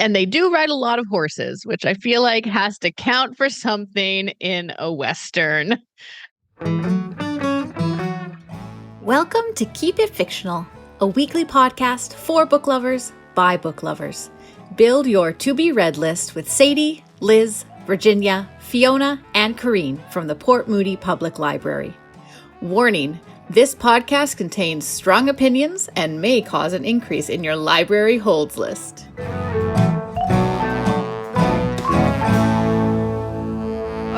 And they do ride a lot of horses, which I feel like has to count for something in a Western. Welcome to Keep It Fictional, a weekly podcast for book lovers by book lovers. Build your to-be-read list with Sadie, Liz, Virginia, Fiona, and Corrine from the Port Moody Public Library. Warning, this podcast contains strong opinions and may cause an increase in your library holds list.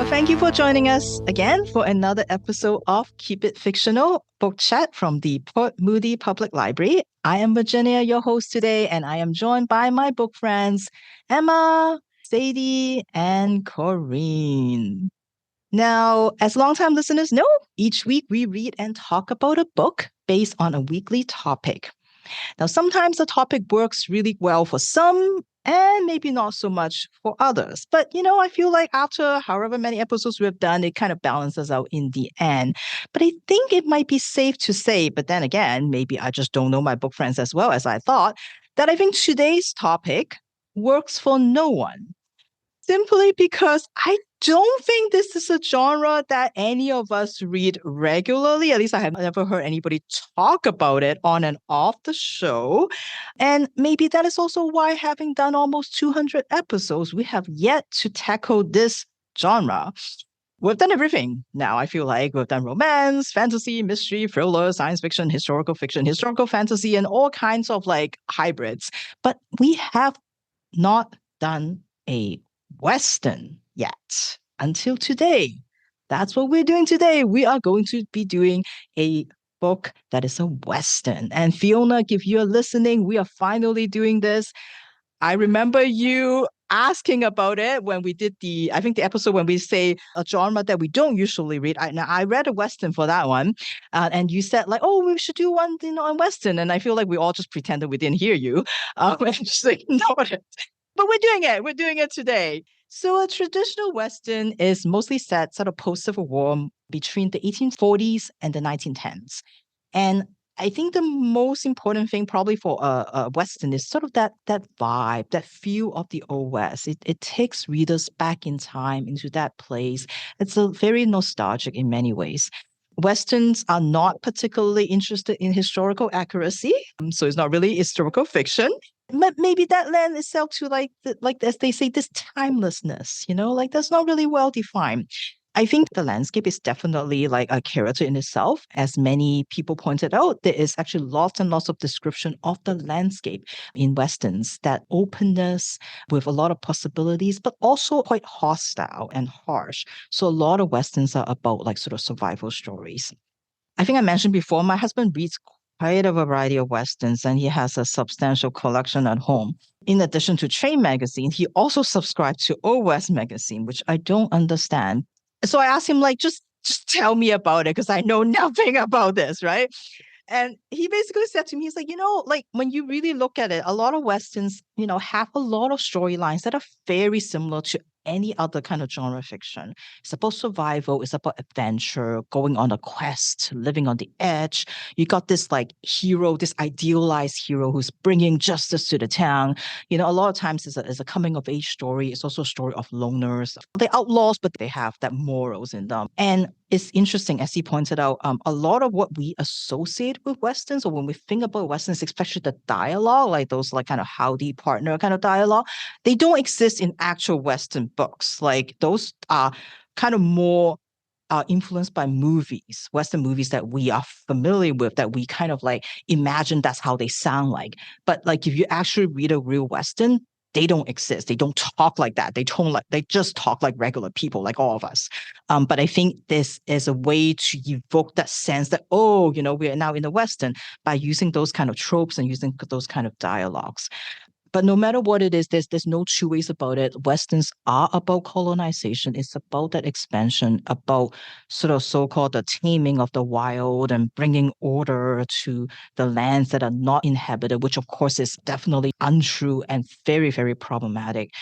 Thank you for joining us again for another episode of Keep It Fictional, book chat from the Port Moody Public Library. I am Virginia, your host today, and I am joined by my book friends, Emma, Sadie, and Corrine. Now, as longtime listeners know, each week we read and talk about a book based on a weekly topic. Now, sometimes the topic works really well for some and maybe not so much for others. But, I feel like after however many episodes we've done, it kind of balances out in the end. But I think it might be safe to say, but then again, maybe I just don't know my book friends as well as I thought, that I think today's topic works for no one. Simply because I don't think this is a genre that any of us read regularly. At least I have never heard anybody talk about it on and off the show. And maybe that is also why, having done almost 200 episodes, we have yet to tackle this genre. We've done everything now, I feel like. We've done romance, fantasy, mystery, thriller, science fiction, historical fantasy, and all kinds of hybrids. But we have not done a Western yet until today. That's what we're doing today. We are going to be doing a book that is a Western. And Fiona, if you're listening, we are finally doing this. I remember you asking about it when we did the episode when we say a genre that we don't usually read. I read a Western for that one. And you said we should do one, on Western. And I feel like we all just pretended we didn't hear you. And just ignored it. But we're doing it. We're doing it today. So a traditional Western is mostly set sort of post-Civil War between the 1840s and the 1910s. And I think the most important thing probably for a Western is sort of that vibe, that feel of the Old West. It takes readers back in time into that place. It's a very nostalgic in many ways. Westerns are not particularly interested in historical accuracy, so it's not really historical fiction. But maybe that lends itself to as they say, this timelessness, that's not really well defined. I think the landscape is definitely a character in itself. As many people pointed out, there is actually lots and lots of description of the landscape in Westerns, that openness with a lot of possibilities, but also quite hostile and harsh. So a lot of Westerns are about sort of survival stories. I think I mentioned before, my husband reads quite a variety of Westerns, and he has a substantial collection at home. In addition to Train magazine, he also subscribed to Old West magazine, which I don't understand. So I asked him, just tell me about it, because I know nothing about this, right? And he basically said to me, he's when you really look at it, a lot of Westerns, have a lot of storylines that are very similar to any other kind of genre fiction. It's about survival. It's about adventure, going on a quest, living on the edge. You got this hero, this idealized hero who's bringing justice to the town. A lot of times it's a coming of age story. It's also a story of loners. They're outlaws, but they have that morals in them. And it's interesting, as he pointed out, a lot of what we associate with Westerns, or when we think about Westerns, especially the dialogue, those kind of howdy partner kind of dialogue, they don't exist in actual Western books. Those are kind of more influenced by movies, Western movies that we are familiar with, that we kind of imagine that's how they sound like. But if you actually read a real Western, they don't exist. They don't talk like that. They just talk like regular people, like all of us. But I think this is a way to evoke that sense that, we are now in the Western, by using those kind of tropes and using those kind of dialogues. But no matter what it is, there's no two ways about it. Westerns are about colonization. It's about that expansion, about sort of so-called the taming of the wild and bringing order to the lands that are not inhabited, which of course is definitely untrue and very, very problematic.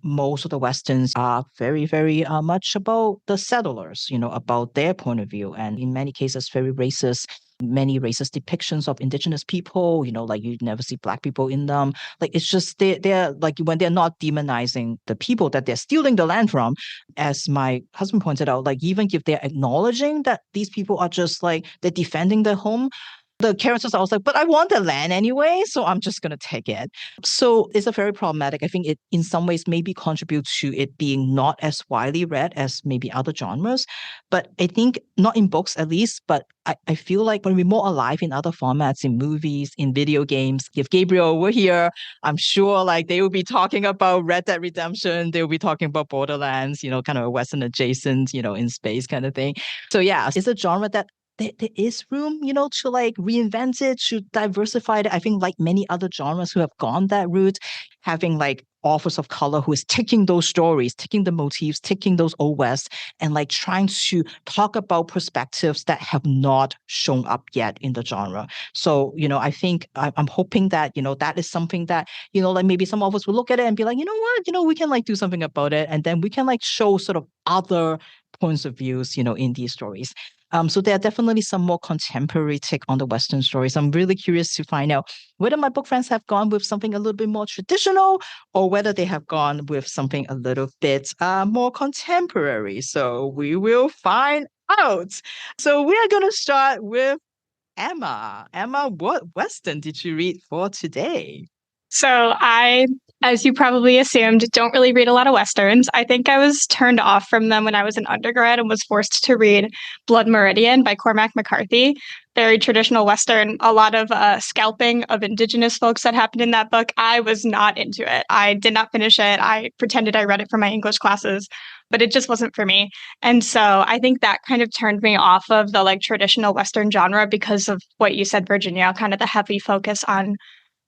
Most of the Westerns are very, very much about the settlers, about their point of view, and in many cases very racist. many racist depictions of indigenous people, like you never see Black people in them. Like, it's just, they're like, when they're not demonizing the people that they're stealing the land from, as my husband pointed out, like, even if they're acknowledging that these people are just like, they're defending their home, the characters are also like, but I want the land anyway, so I'm just going to take it. So it's a very problematic. I think it, in some ways, maybe contributes to it being not as widely read as maybe other genres. But I think, not in books at least, but I feel like when we're more alive in other formats, in movies, in video games, if Gabriel were here, I'm sure like they will be talking about Red Dead Redemption, they will be talking about Borderlands, kind of a Western adjacent, in space kind of thing. So yeah, it's a genre that there is room, to like reinvent it, to diversify it. I think like many other genres who have gone that route, having like authors of color who is taking those stories, taking the motifs, taking those Old West, and like trying to talk about perspectives that have not shown up yet in the genre. So, I think I'm hoping that, that is something that, like maybe some of us will look at it and be like, you know what, we can like do something about it. And then we can like show sort of other points of views, in these stories. So there are definitely some more contemporary take on the Western stories. I'm really curious to find out whether my book friends have gone with something a little bit more traditional or whether they have gone with something a little bit more contemporary. So we will find out. So we are going to start with Emma. Emma, what Western did you read for today? So I, as you probably assumed, don't really read a lot of Westerns. I think I was turned off from them when I was an undergrad and was forced to read Blood Meridian by Cormac McCarthy. Very traditional Western, a lot of scalping of indigenous folks that happened in that book. I was not into it. I did not finish it. I pretended I read it for my English classes, but it just wasn't for me. And so I think that kind of turned me off of the like traditional Western genre because of what you said, Virginia, kind of the heavy focus on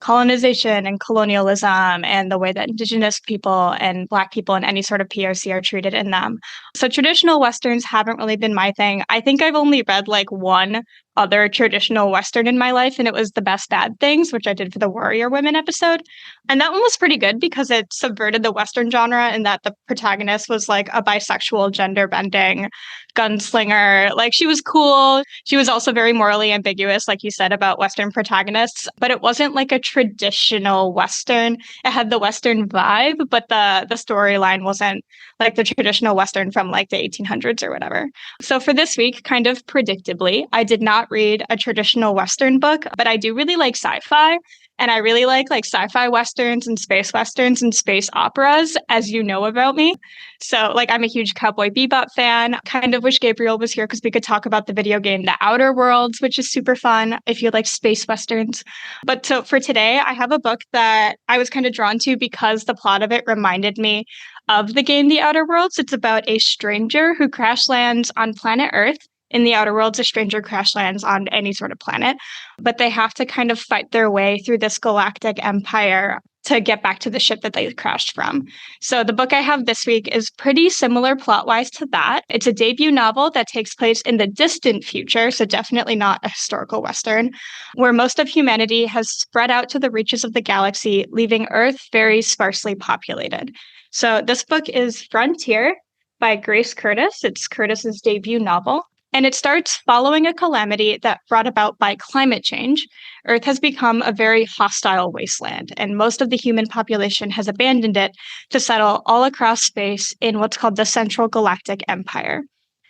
colonization and colonialism and the way that indigenous people and Black people in any sort of POC are treated in them. So traditional Westerns haven't really been my thing. I think I've only read like one other traditional Western in my life, and it was The Best Bad Things, which I did for the Warrior Women episode. And that one was pretty good because it subverted the Western genre in that the protagonist was like a bisexual, gender-bending gunslinger. Like, she was cool. She was also very morally ambiguous, like you said, about Western protagonists, but it wasn't like a traditional Western. It had the Western vibe, but the storyline wasn't like the traditional Western from like the 1800s or whatever. So for this week, kind of predictably, I did not read a traditional Western book, but I do really like sci-fi. And I really like sci-fi Westerns and space Westerns and space operas, as you know about me. So like, I'm a huge Cowboy Bebop fan. Kind of wish Gabriel was here because we could talk about the video game The Outer Worlds, which is super fun if you like space Westerns. But so for today, I have a book that I was kind of drawn to because the plot of it reminded me of the game The Outer Worlds. It's about a stranger who crash lands on planet Earth. In The Outer Worlds, a stranger crash lands on any sort of planet, but they have to kind of fight their way through this galactic empire to get back to the ship that they crashed from. So the book I have this week is pretty similar plot-wise to that. It's a debut novel that takes place in the distant future, so definitely not a historical Western, where most of humanity has spread out to the reaches of the galaxy, leaving Earth very sparsely populated. So this book is Frontier by Grace Curtis. It's Curtis's debut novel. And it starts following a calamity that brought about by climate change. Earth has become a very hostile wasteland, and most of the human population has abandoned it to settle all across space in what's called the Central Galactic Empire.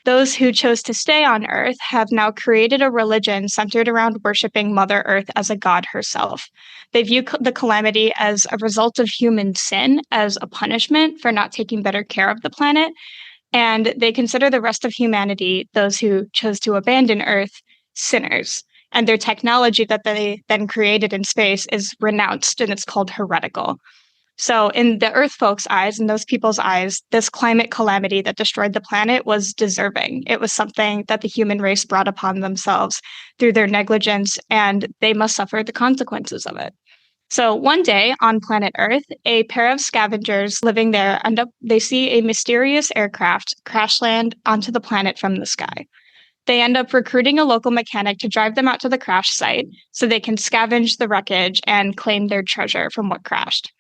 Those who chose to stay on Earth have now created a religion centered around worshiping Mother Earth as a god herself. They view the calamity as a result of human sin, as a punishment for not taking better care of the planet. And they consider the rest of humanity, those who chose to abandon Earth, sinners. And their technology that they then created in space is renounced, and it's called heretical. So in the Earth folks' eyes, in those people's eyes, this climate calamity that destroyed the planet was deserving. It was something that the human race brought upon themselves through their negligence, and they must suffer the consequences of it. So one day on planet Earth, a pair of scavengers living there they see a mysterious aircraft crash land onto the planet from the sky. They end up recruiting a local mechanic to drive them out to the crash site so they can scavenge the wreckage and claim their treasure from what crashed.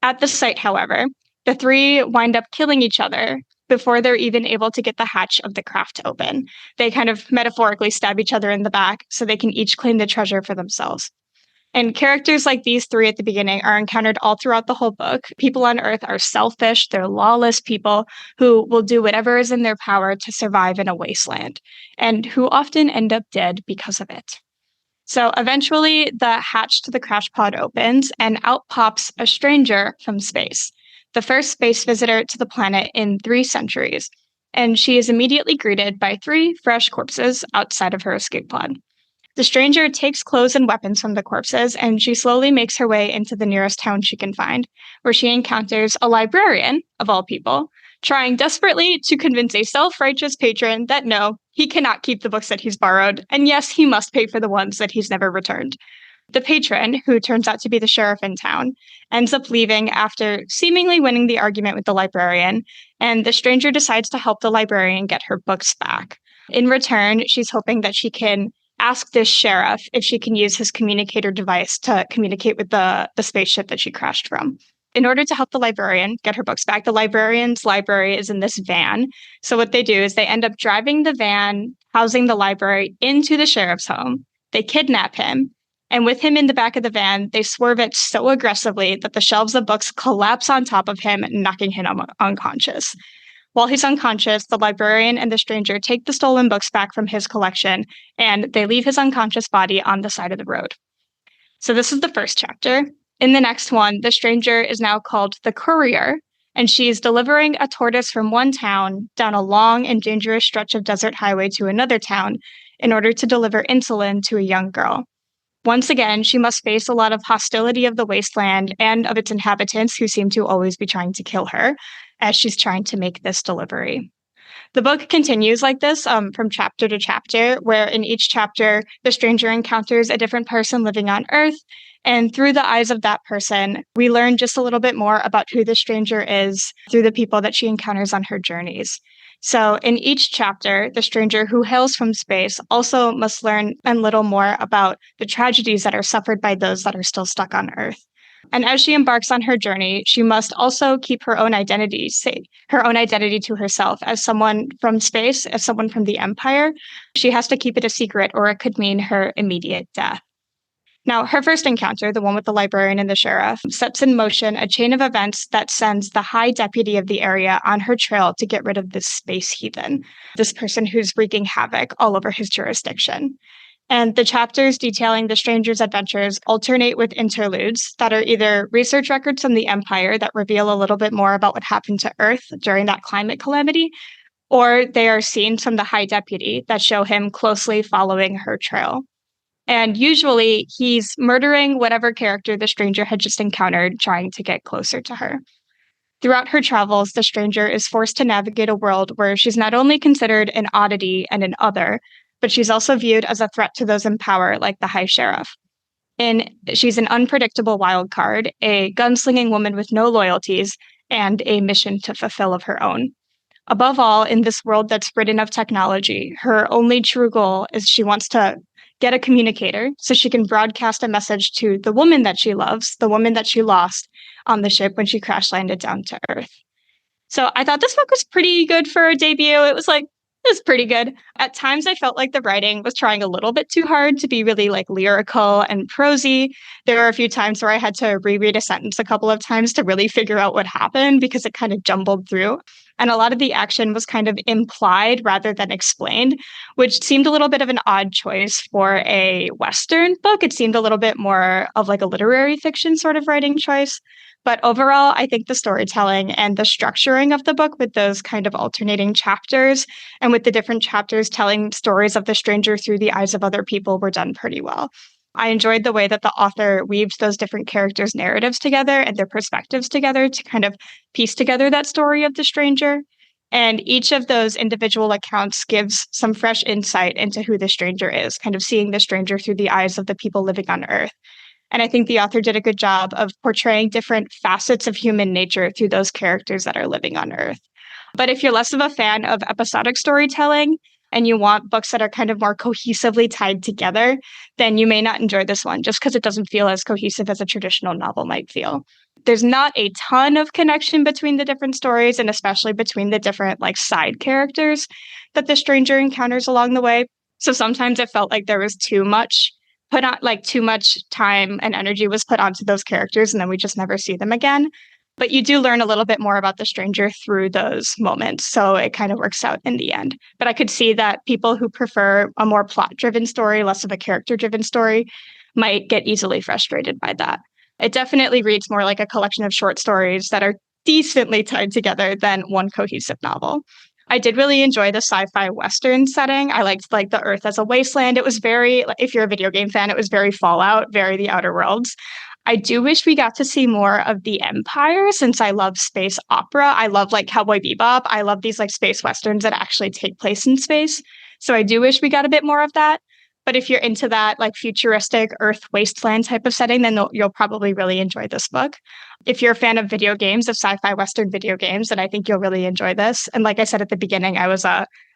At the site, however, the three wind up killing each other before they're even able to get the hatch of the craft open. They kind of metaphorically stab each other in the back so they can each claim the treasure for themselves. And characters like these three at the beginning are encountered all throughout the whole book. People on Earth are selfish, they're lawless people who will do whatever is in their power to survive in a wasteland, and who often end up dead because of it. So eventually, the hatch to the crash pod opens, and out pops a stranger from space, the first space visitor to the planet in 3 centuries. And she is immediately greeted by 3 fresh corpses outside of her escape pod. The stranger takes clothes and weapons from the corpses, and she slowly makes her way into the nearest town she can find, where she encounters a librarian, of all people, trying desperately to convince a self-righteous patron that no, he cannot keep the books that he's borrowed, and yes, he must pay for the ones that he's never returned. The patron, who turns out to be the sheriff in town, ends up leaving after seemingly winning the argument with the librarian, and the stranger decides to help the librarian get her books back. In return, she's hoping that she can ask this sheriff if she can use his communicator device to communicate with the spaceship that she crashed from. In order to help the librarian get her books back, the librarian's library is in this van. So what they do is they end up driving the van, housing the library, into the sheriff's home. They kidnap him. And with him in the back of the van, they swerve it so aggressively that the shelves of books collapse on top of him, knocking him unconscious. While he's unconscious, the librarian and the stranger take the stolen books back from his collection, and they leave his unconscious body on the side of the road. So this is the first chapter. In the next one, the stranger is now called the courier, and she's delivering a tortoise from one town down a long and dangerous stretch of desert highway to another town in order to deliver insulin to a young girl. Once again, she must face a lot of hostility of the wasteland and of its inhabitants who seem to always be trying to kill her as she's trying to make this delivery. The book continues like this from chapter to chapter, where in each chapter, the stranger encounters a different person living on Earth. And through the eyes of that person, we learn just a little bit more about who the stranger is through the people that she encounters on her journeys. So in each chapter, the stranger who hails from space also must learn a little more about the tragedies that are suffered by those that are still stuck on Earth. And as she embarks on her journey, she must also keep her own identity to herself as someone from space, as someone from the Empire. She has to keep it a secret, or it could mean her immediate death. Now, her first encounter, the one with the librarian and the sheriff, sets in motion a chain of events that sends the high deputy of the area on her trail to get rid of this space heathen, this person who's wreaking havoc all over his jurisdiction. And the chapters detailing the stranger's adventures alternate with interludes that are either research records from the Empire that reveal a little bit more about what happened to Earth during that climate calamity, or they are scenes from the High Deputy that show him closely following her trail. And usually he's murdering whatever character the stranger had just encountered, trying to get closer to her. Throughout her travels, the stranger is forced to navigate a world where she's not only considered an oddity and an other, but she's also viewed as a threat to those in power, like the High Sheriff. And she's an unpredictable wild card, a gunslinging woman with no loyalties, and a mission to fulfill of her own. Above all, in this world that's ridden of technology, her only true goal is she wants to get a communicator so she can broadcast a message to the woman that she loves, the woman that she lost on the ship when she crash landed down to Earth. So I thought this book was pretty good for a debut. It was pretty good. At times, I felt like the writing was trying a little bit too hard to be really lyrical and prosy. There were a few times where I had to reread a sentence a couple of times to really figure out what happened because it kind of jumbled through. And a lot of the action was kind of implied rather than explained, which seemed a little bit of an odd choice for a Western book. It seemed a little bit more of a literary fiction sort of writing choice. But overall, I think the storytelling and the structuring of the book with those kind of alternating chapters and with the different chapters telling stories of the stranger through the eyes of other people were done pretty well. I enjoyed the way that the author weaves those different characters' narratives together and their perspectives together to kind of piece together that story of the stranger. And each of those individual accounts gives some fresh insight into who the stranger is, kind of seeing the stranger through the eyes of the people living on Earth. And I think the author did a good job of portraying different facets of human nature through those characters that are living on Earth. But if you're less of a fan of episodic storytelling and you want books that are kind of more cohesively tied together, then you may not enjoy this one just because it doesn't feel as cohesive as a traditional novel might feel. there's not a ton of connection between the different stories, and especially between the different like side characters that the stranger encounters along the way. So sometimes it felt like there was too much put on, like too much time and energy was put onto those characters, and then we just never see them again. But you do learn a little bit more about the stranger through those moments. So it kind of works out in the end. But I could see that people who prefer a more plot driven story, less of a character driven story, might get easily frustrated by that. It definitely reads more like a collection of short stories that are decently tied together than one cohesive novel. I did really enjoy the sci-fi Western setting. I liked like the Earth as a wasteland. It was very, if you're a video game fan, it was very Fallout, very The Outer Worlds. I do wish we got to see more of the Empire since I love space opera. I love like Cowboy Bebop. I love these like space Westerns that actually take place in space. So I do wish we got a bit more of that. But if you're into that like futuristic Earth wasteland type of setting, then you'll probably really enjoy this book. If you're a fan of video games, of sci-fi Western video games, then I think you'll really enjoy this. And like I said at the beginning, I was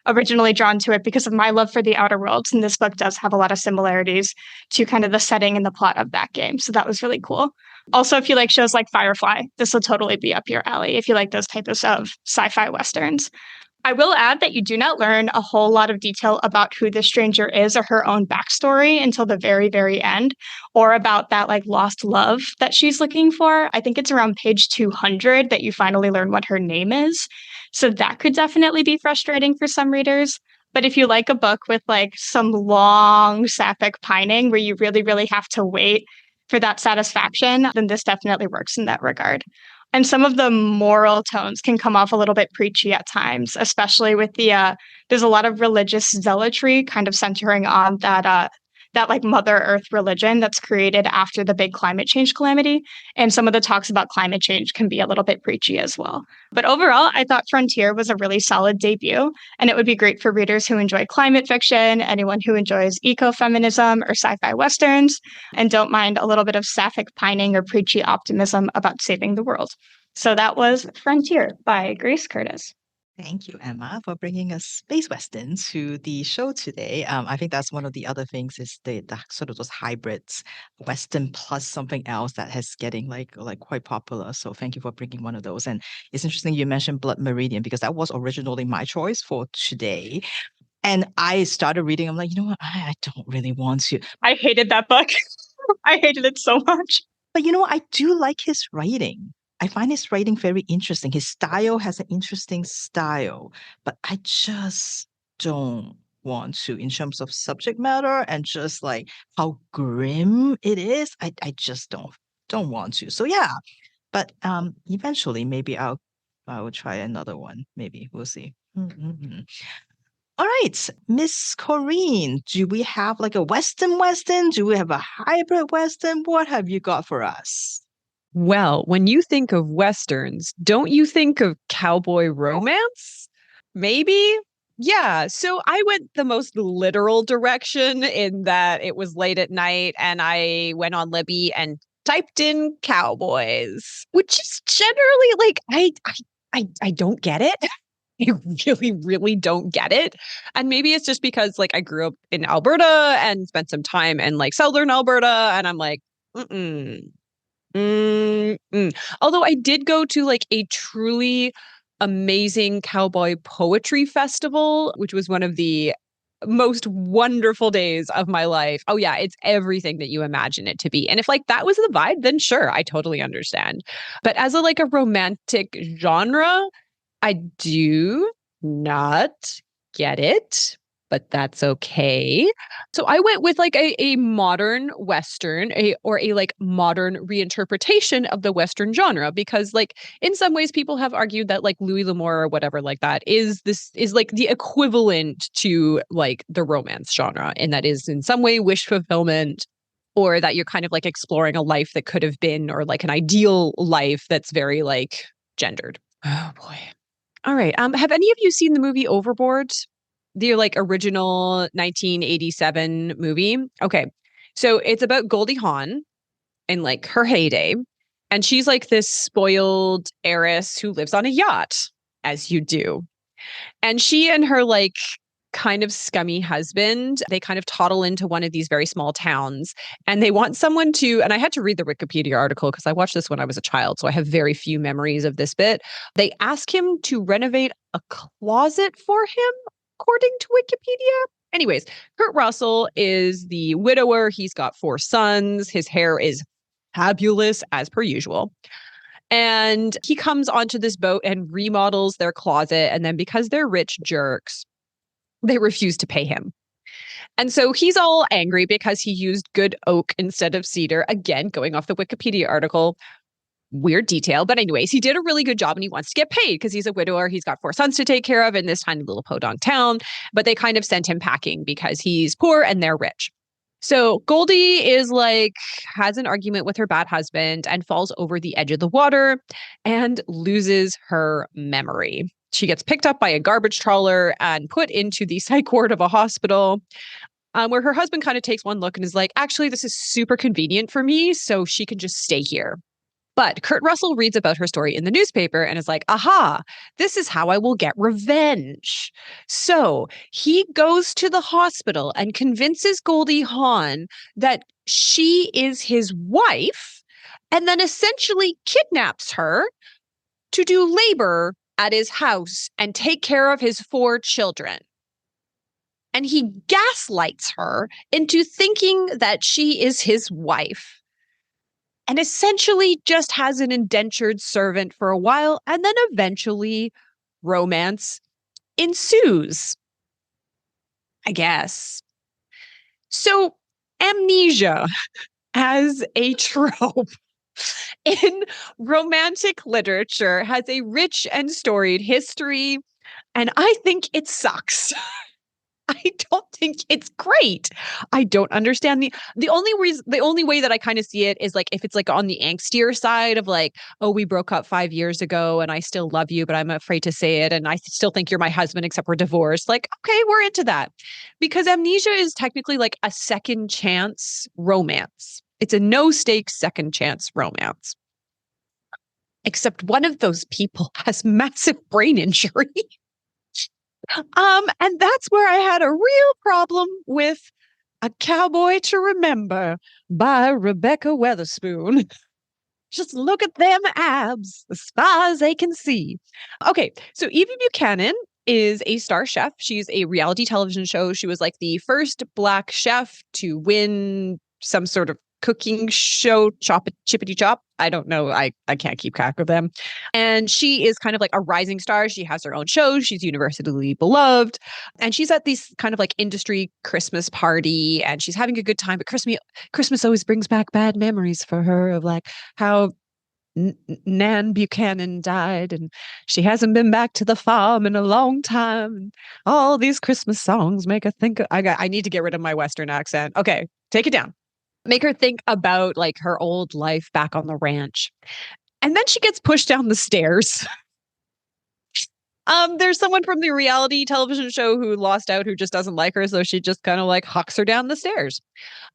originally drawn to it because of my love for the Outer Worlds. And this book does have a lot of similarities to kind of the setting and the plot of that game. So that was really cool. Also, if you like shows like Firefly, this will totally be up your alley if you like those types of sci-fi Westerns. I will add that you do not learn a whole lot of detail about who the stranger is or her own backstory until the very, very end, or about that like lost love that she's looking for. I think it's around page 200 that you finally learn what her name is. So that could definitely be frustrating for some readers. But if you like a book with like some long sapphic pining where you really, really have to wait for that satisfaction, then this definitely works in that regard. And some of the moral tones can come off a little bit preachy at times, especially with there's a lot of religious zealotry kind of centering on that like Mother Earth religion that's created after the big climate change calamity. And some of the talks about climate change can be a little bit preachy as well. But overall, I thought Frontier was a really solid debut, and it would be great for readers who enjoy climate fiction, anyone who enjoys ecofeminism or sci-fi Westerns, and don't mind a little bit of sapphic pining or preachy optimism about saving the world. So that was Frontier by Grace Curtis. Thank you, Emma, for bringing us space western to the show today. I think that's one of the other things is the sort of those hybrids, western plus something else that has getting like quite popular. So thank you for bringing one of those. And it's interesting you mentioned Blood Meridian because that was originally my choice for today. And I started reading. I'm like, you know what? I don't really want to. I hated that book. I hated it so much. But you know, I do like his writing. I find his writing very interesting. His style has an interesting style, but I just don't want to in terms of subject matter and just like how grim it is. I just don't want to. So yeah, but eventually maybe I will try another one. Maybe we'll see. Mm-hmm. All right, Miss Corinne, do we have like a Western? Do we have a hybrid Western? What have you got for us? Well, when you think of Westerns, don't you think of cowboy romance? Maybe? Yeah. So I went the most literal direction in that it was late at night and I went on Libby and typed in cowboys, which is generally like, I don't get it. I really, really don't get it. And maybe it's just because like I grew up in Alberta and spent some time in like southern Alberta and I'm like, Although I did go to like a truly amazing cowboy poetry festival, which was one of the most wonderful days of my life. Oh yeah, it's everything that you imagine it to be. And if like that was the vibe, then sure, I totally understand. But as a like a romantic genre, I do not get it. But that's okay. So I went with like a modern Western, or a like modern reinterpretation of the Western genre, because like in some ways people have argued that like Louis L'Amour or whatever like that is like the equivalent to like the romance genre, and that is in some way wish fulfillment, or that you're kind of like exploring a life that could have been, or like an ideal life that's very like gendered. Oh boy. All right. Have any of you seen the movie Overboard? The like original 1987 movie. Okay. So it's about Goldie Hawn in like her heyday. And she's like this spoiled heiress who lives on a yacht, as you do. And she and her like kind of scummy husband. They kind of toddle into one of these very small towns and they want someone to, and I had to read the Wikipedia article because I watched this when I was a child, so I have very few memories of this bit. They ask him to renovate a closet for him, according to Wikipedia. Anyways, Kurt Russell is the widower. He's got 4 sons. His hair is fabulous as per usual. And he comes onto this boat and remodels their closet. And then because they're rich jerks, they refuse to pay him. And so he's all angry because he used good oak instead of cedar. Again, going off the Wikipedia article, weird detail. But anyways, he did a really good job and he wants to get paid because he's a widower. He's got 4 sons to take care of in this tiny little podunk town. But they kind of sent him packing because he's poor and they're rich. So Goldie is like, has an argument with her bad husband and falls over the edge of the water and loses her memory. She gets picked up by a garbage trawler and put into the psych ward of a hospital where her husband kind of takes one look and is like, actually, this is super convenient for me, so she can just stay here. But Kurt Russell reads about her story in the newspaper and is like, aha, this is how I will get revenge. So he goes to the hospital and convinces Goldie Hawn that she is his wife and then essentially kidnaps her to do labor at his house and take care of his 4 children. And he gaslights her into thinking that she is his wife. And essentially just has an indentured servant for a while, and then eventually romance ensues, I guess. So amnesia as a trope in romantic literature has a rich and storied history, and I think it sucks. I don't think it's great. I don't understand the only reason, the only way that I kind of see it is like if it's like on the angstier side of like, oh, we broke up 5 years ago and I still love you, but I'm afraid to say it. And I still think you're my husband, except we're divorced. Like, okay, we're into that. Because amnesia is technically like a second chance romance. It's a no stakes second chance romance. Except one of those people has massive brain injury. And that's where I had a real problem with A Cowboy to Remember by Rebekah Weatherspoon. Just look at them abs, as far as they can see. Okay, so Evie Buchanan is a star chef. She's a reality television show. She was like the first Black chef to win some sort of cooking show, Chippity Chop. I don't know. I can't keep track of them. And she is kind of like a rising star. She has her own shows. She's universally beloved. And she's at this kind of like industry Christmas party and she's having a good time. But Christmas always brings back bad memories for her of like how Nan Buchanan died and she hasn't been back to the farm in a long time. And all these Christmas songs make her think. I need to get rid of my Western accent. Okay, take it down. Make her think about like her old life back on the ranch. And then she gets pushed down the stairs. There's someone from the reality television show who lost out who just doesn't like her. So she just kind of like hucks her down the stairs.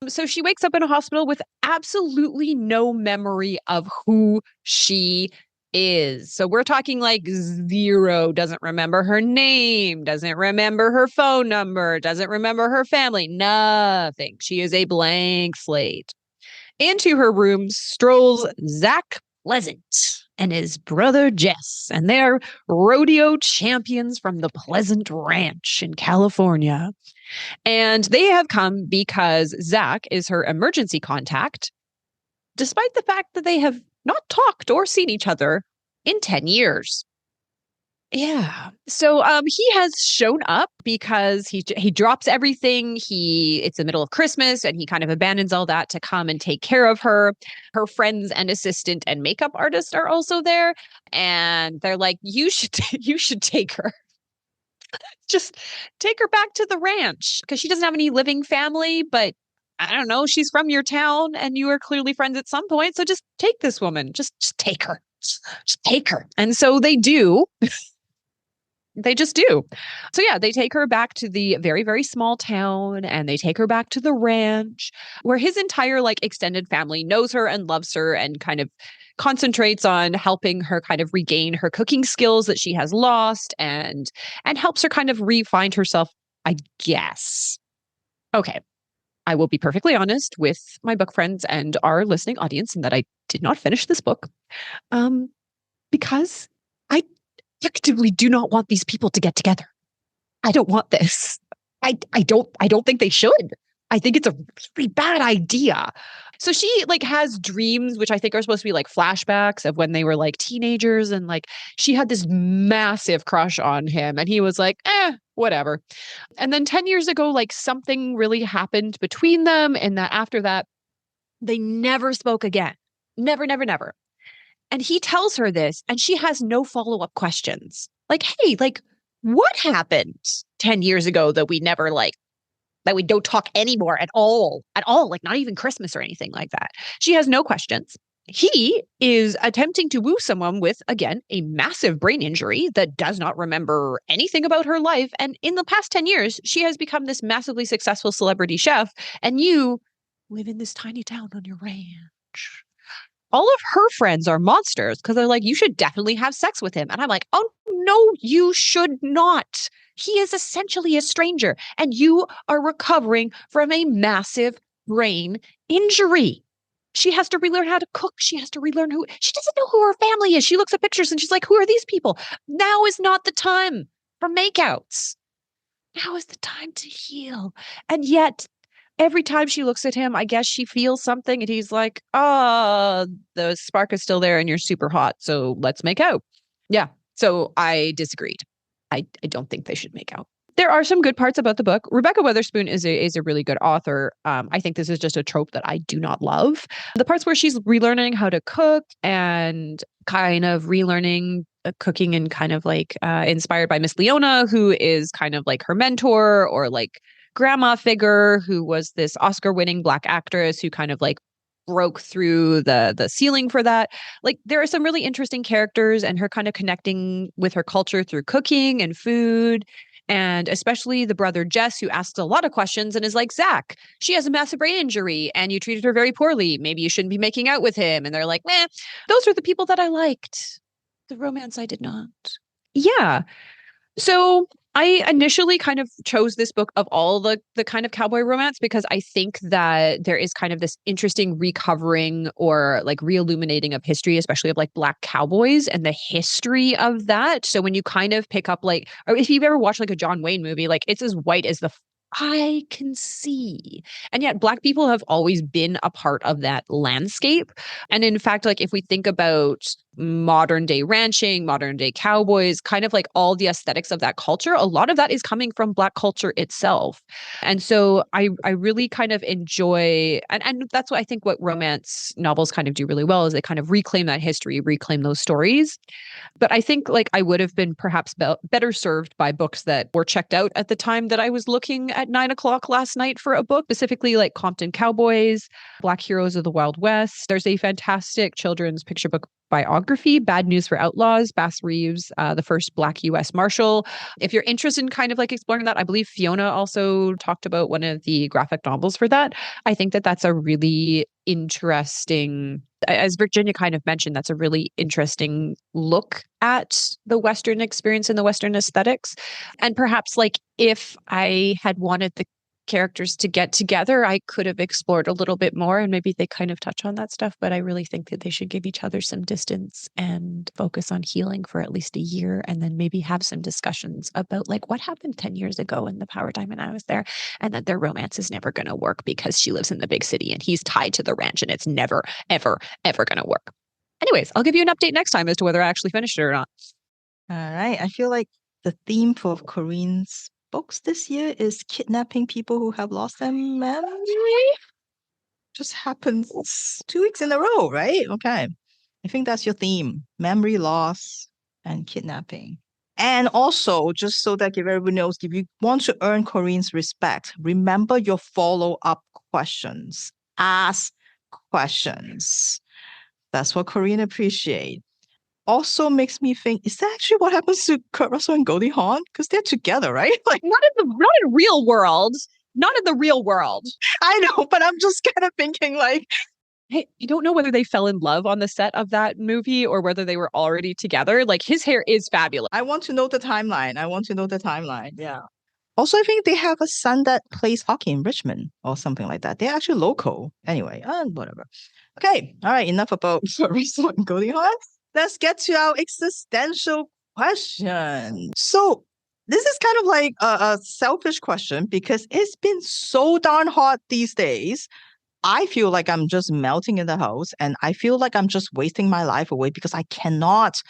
So she wakes up in a hospital with absolutely no memory of who she is. So we're talking like 0, doesn't remember her name, doesn't remember her phone number, doesn't remember her family, nothing. She is a blank slate. Into her room strolls Zach Pleasant and his brother Jess, and they're rodeo champions from the Pleasant Ranch in California. And they have come because Zach is her emergency contact, despite the fact that they have not talked or seen each other in 10 years. Yeah. So he has shown up because he drops everything. It's the middle of Christmas and he kind of abandons all that to come and take care of her. Her friends and assistant and makeup artist are also there. And they're like, you should take her. Just take her back to the ranch because she doesn't have any living family, but I don't know, she's from your town and you were clearly friends at some point. So just take this woman. Just take her. Just take her. And so they do. They just do. So yeah, they take her back to the very, very small town and they take her back to the ranch where his entire like extended family knows her and loves her and kind of concentrates on helping her kind of regain her cooking skills that she has lost and helps her kind of re-find herself I guess. Okay. I will be perfectly honest with my book friends and our listening audience in that I did not finish this book because I actively do not want these people to get together. I don't want this. I don't think they should. I think it's a really bad idea. So she like has dreams, which I think are supposed to be like flashbacks of when they were like teenagers. And like she had this massive crush on him and he was like, whatever. And then 10 years ago, like something really happened between them. And that after that, they never spoke again. Never, never, never. And he tells her this and she has no follow-up questions. Like, hey, like what happened 10 years ago that we never like, that we don't talk anymore at all, like not even Christmas or anything like that. She has no questions. He is attempting to woo someone with, again, a massive brain injury that does not remember anything about her life. And in the past 10 years, she has become this massively successful celebrity chef. And you live in this tiny town on your ranch. All of her friends are monsters because they're like, you should definitely have sex with him. And I'm like, oh, no, you should not. He is essentially a stranger and you are recovering from a massive brain injury. She has to relearn how to cook. She has to relearn she doesn't know who her family is. She looks at pictures and she's like, who are these people? Now is not the time for makeouts. Now is the time to heal. And yet, every time she looks at him, I guess she feels something and he's like, the spark is still there and you're super hot. So let's make out. Yeah. So I disagreed. I don't think they should make out. There are some good parts about the book. Rebekah Weatherspoon is a really good author. I think this is just a trope that I do not love. The parts where she's relearning how to cook and kind of relearning cooking and kind of like inspired by Miss Leona, who is kind of like her mentor or like grandma figure who was this Oscar-winning Black actress who kind of like broke through the ceiling for that. Like there are some really interesting characters and her kind of connecting with her culture through cooking and food. And especially the brother Jess, who asks a lot of questions and is like, Zach, she has a massive brain injury and you treated her very poorly. Maybe you shouldn't be making out with him. And they're like, those are the people that I liked. The romance I did not. Yeah. So I initially kind of chose this book of all the kind of cowboy romance because I think that there is kind of this interesting recovering or like re-illuminating of history, especially of like Black cowboys and the history of that. So when you kind of pick up like, or if you've ever watched like a John Wayne movie, like it's as white as the I can see. And yet Black people have always been a part of that landscape. And in fact, like if we think about modern day ranching, modern day cowboys, kind of like all the aesthetics of that culture, a lot of that is coming from Black culture itself. And so I really kind of enjoy, and that's what I think what romance novels kind of do really well is they kind of reclaim that history, reclaim those stories. But I think like I would have been perhaps better served by books that were checked out at the time that I was looking at 9:00 last night for a book, specifically like Compton Cowboys, Black Heroes of the Wild West. There's a fantastic children's picture book biography, Bad News for Outlaws, Bass Reeves, the first Black U.S. Marshal. If you're interested in kind of like exploring that, I believe Fiona also talked about one of the graphic novels for that. I think that that's a really interesting, as Virginia kind of mentioned, that's a really interesting look at the Western experience and the Western aesthetics. And perhaps like if I had wanted the characters to get together, I could have explored a little bit more and maybe they kind of touch on that stuff. But I really think that they should give each other some distance and focus on healing for at least a year and then maybe have some discussions about like what happened 10 years ago in the power time and I was there and that their romance is never going to work because she lives in the big city and he's tied to the ranch and it's never, ever, ever going to work. Anyways, I'll give you an update next time as to whether I actually finished it or not. All right. I feel like the theme for Corinne's books this year is kidnapping people who have lost their memory. Just happens 2 weeks in a row, right? Okay. I think that's your theme. Memory loss and kidnapping. And also, just so that everyone knows, if you want to earn Corinne's respect, remember your follow-up questions. Ask questions. That's what Corinne appreciates. Also makes me think, is that actually what happens to Kurt Russell and Goldie Hawn? Because they're together, right? Like not in real world. Not in the real world. I know, but I'm just kind of thinking like, hey, you don't know whether they fell in love on the set of that movie or whether they were already together. Like his hair is fabulous. I want to know the timeline. Yeah. Also, I think they have a son that plays hockey in Richmond or something like that. They're actually local. Anyway, whatever. Okay, all right, enough about Rizzo and Goldie Hawn. Let's get to our existential question. So this is kind of like a selfish question because it's been so darn hot these days. I feel like I'm just melting in the house and I feel like I'm just wasting my life away because I cannot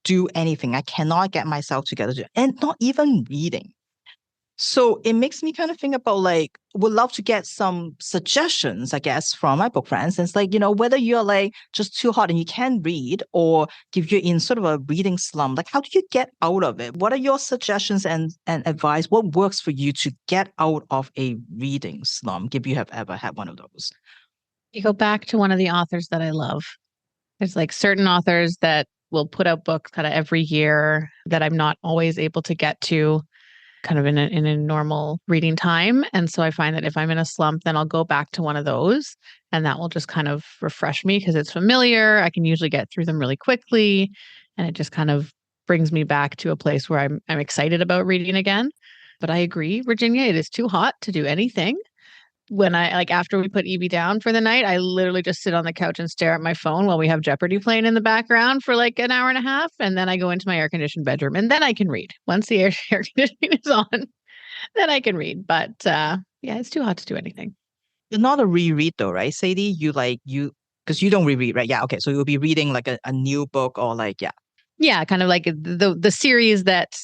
do anything. I cannot get myself together and not even reading. So it makes me kind of think about like, would love to get some suggestions, I guess, from my book friends. And it's like, whether you're like just too hot and you can't read or if you're in sort of a reading slump, like how do you get out of it? What are your suggestions and advice? What works for you to get out of a reading slump if you have ever had one of those? You go back to one of the authors that I love. There's like certain authors that will put out books kind of every year that I'm not always able to get to kind of in a normal reading time. And so I find that if I'm in a slump, then I'll go back to one of those and that will just kind of refresh me because it's familiar. I can usually get through them really quickly. And it just kind of brings me back to a place where I'm excited about reading again. But I agree, Virginia, it is too hot to do anything. When after we put Evie down for the night, I literally just sit on the couch and stare at my phone while we have Jeopardy playing in the background for like an hour and a half. And then I go into my air conditioned bedroom and then I can read. Once the air conditioning is on, then I can read. But yeah, it's too hot to do anything. You're not a reread though, right, Sadie? Because you don't reread, right? Yeah, okay. So you'll be reading like a new book or like, yeah. Yeah, kind of like the series that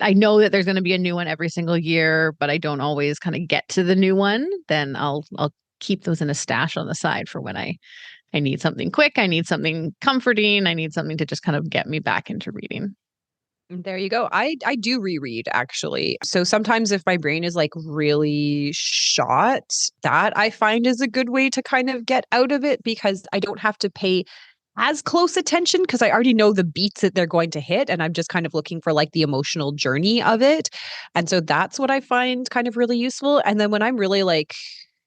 I know that there's going to be a new one every single year, but I don't always kind of get to the new one. Then I'll keep those in a stash on the side for when I need something quick. I need something comforting. I need something to just kind of get me back into reading. There you go. I do reread actually. So sometimes if my brain is like really shot, that I find is a good way to kind of get out of it because I don't have to pay as close attention because I already know the beats that they're going to hit and I'm just kind of looking for like the emotional journey of it. And so that's what I find kind of really useful. And then when I'm really like,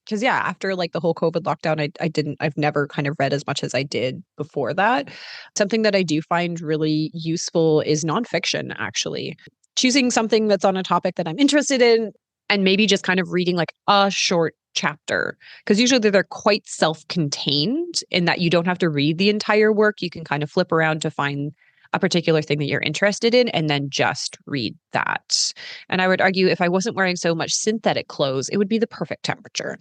because yeah, after like the whole COVID lockdown, I've never kind of read as much as I did before that. Something that I do find really useful is nonfiction, actually. Choosing something that's on a topic that I'm interested in and maybe just kind of reading like a short chapter, because usually they're quite self-contained in that you don't have to read the entire work. You can kind of flip around to find a particular thing that you're interested in and then just read that. And I would argue if I wasn't wearing so much synthetic clothes, it would be the perfect temperature.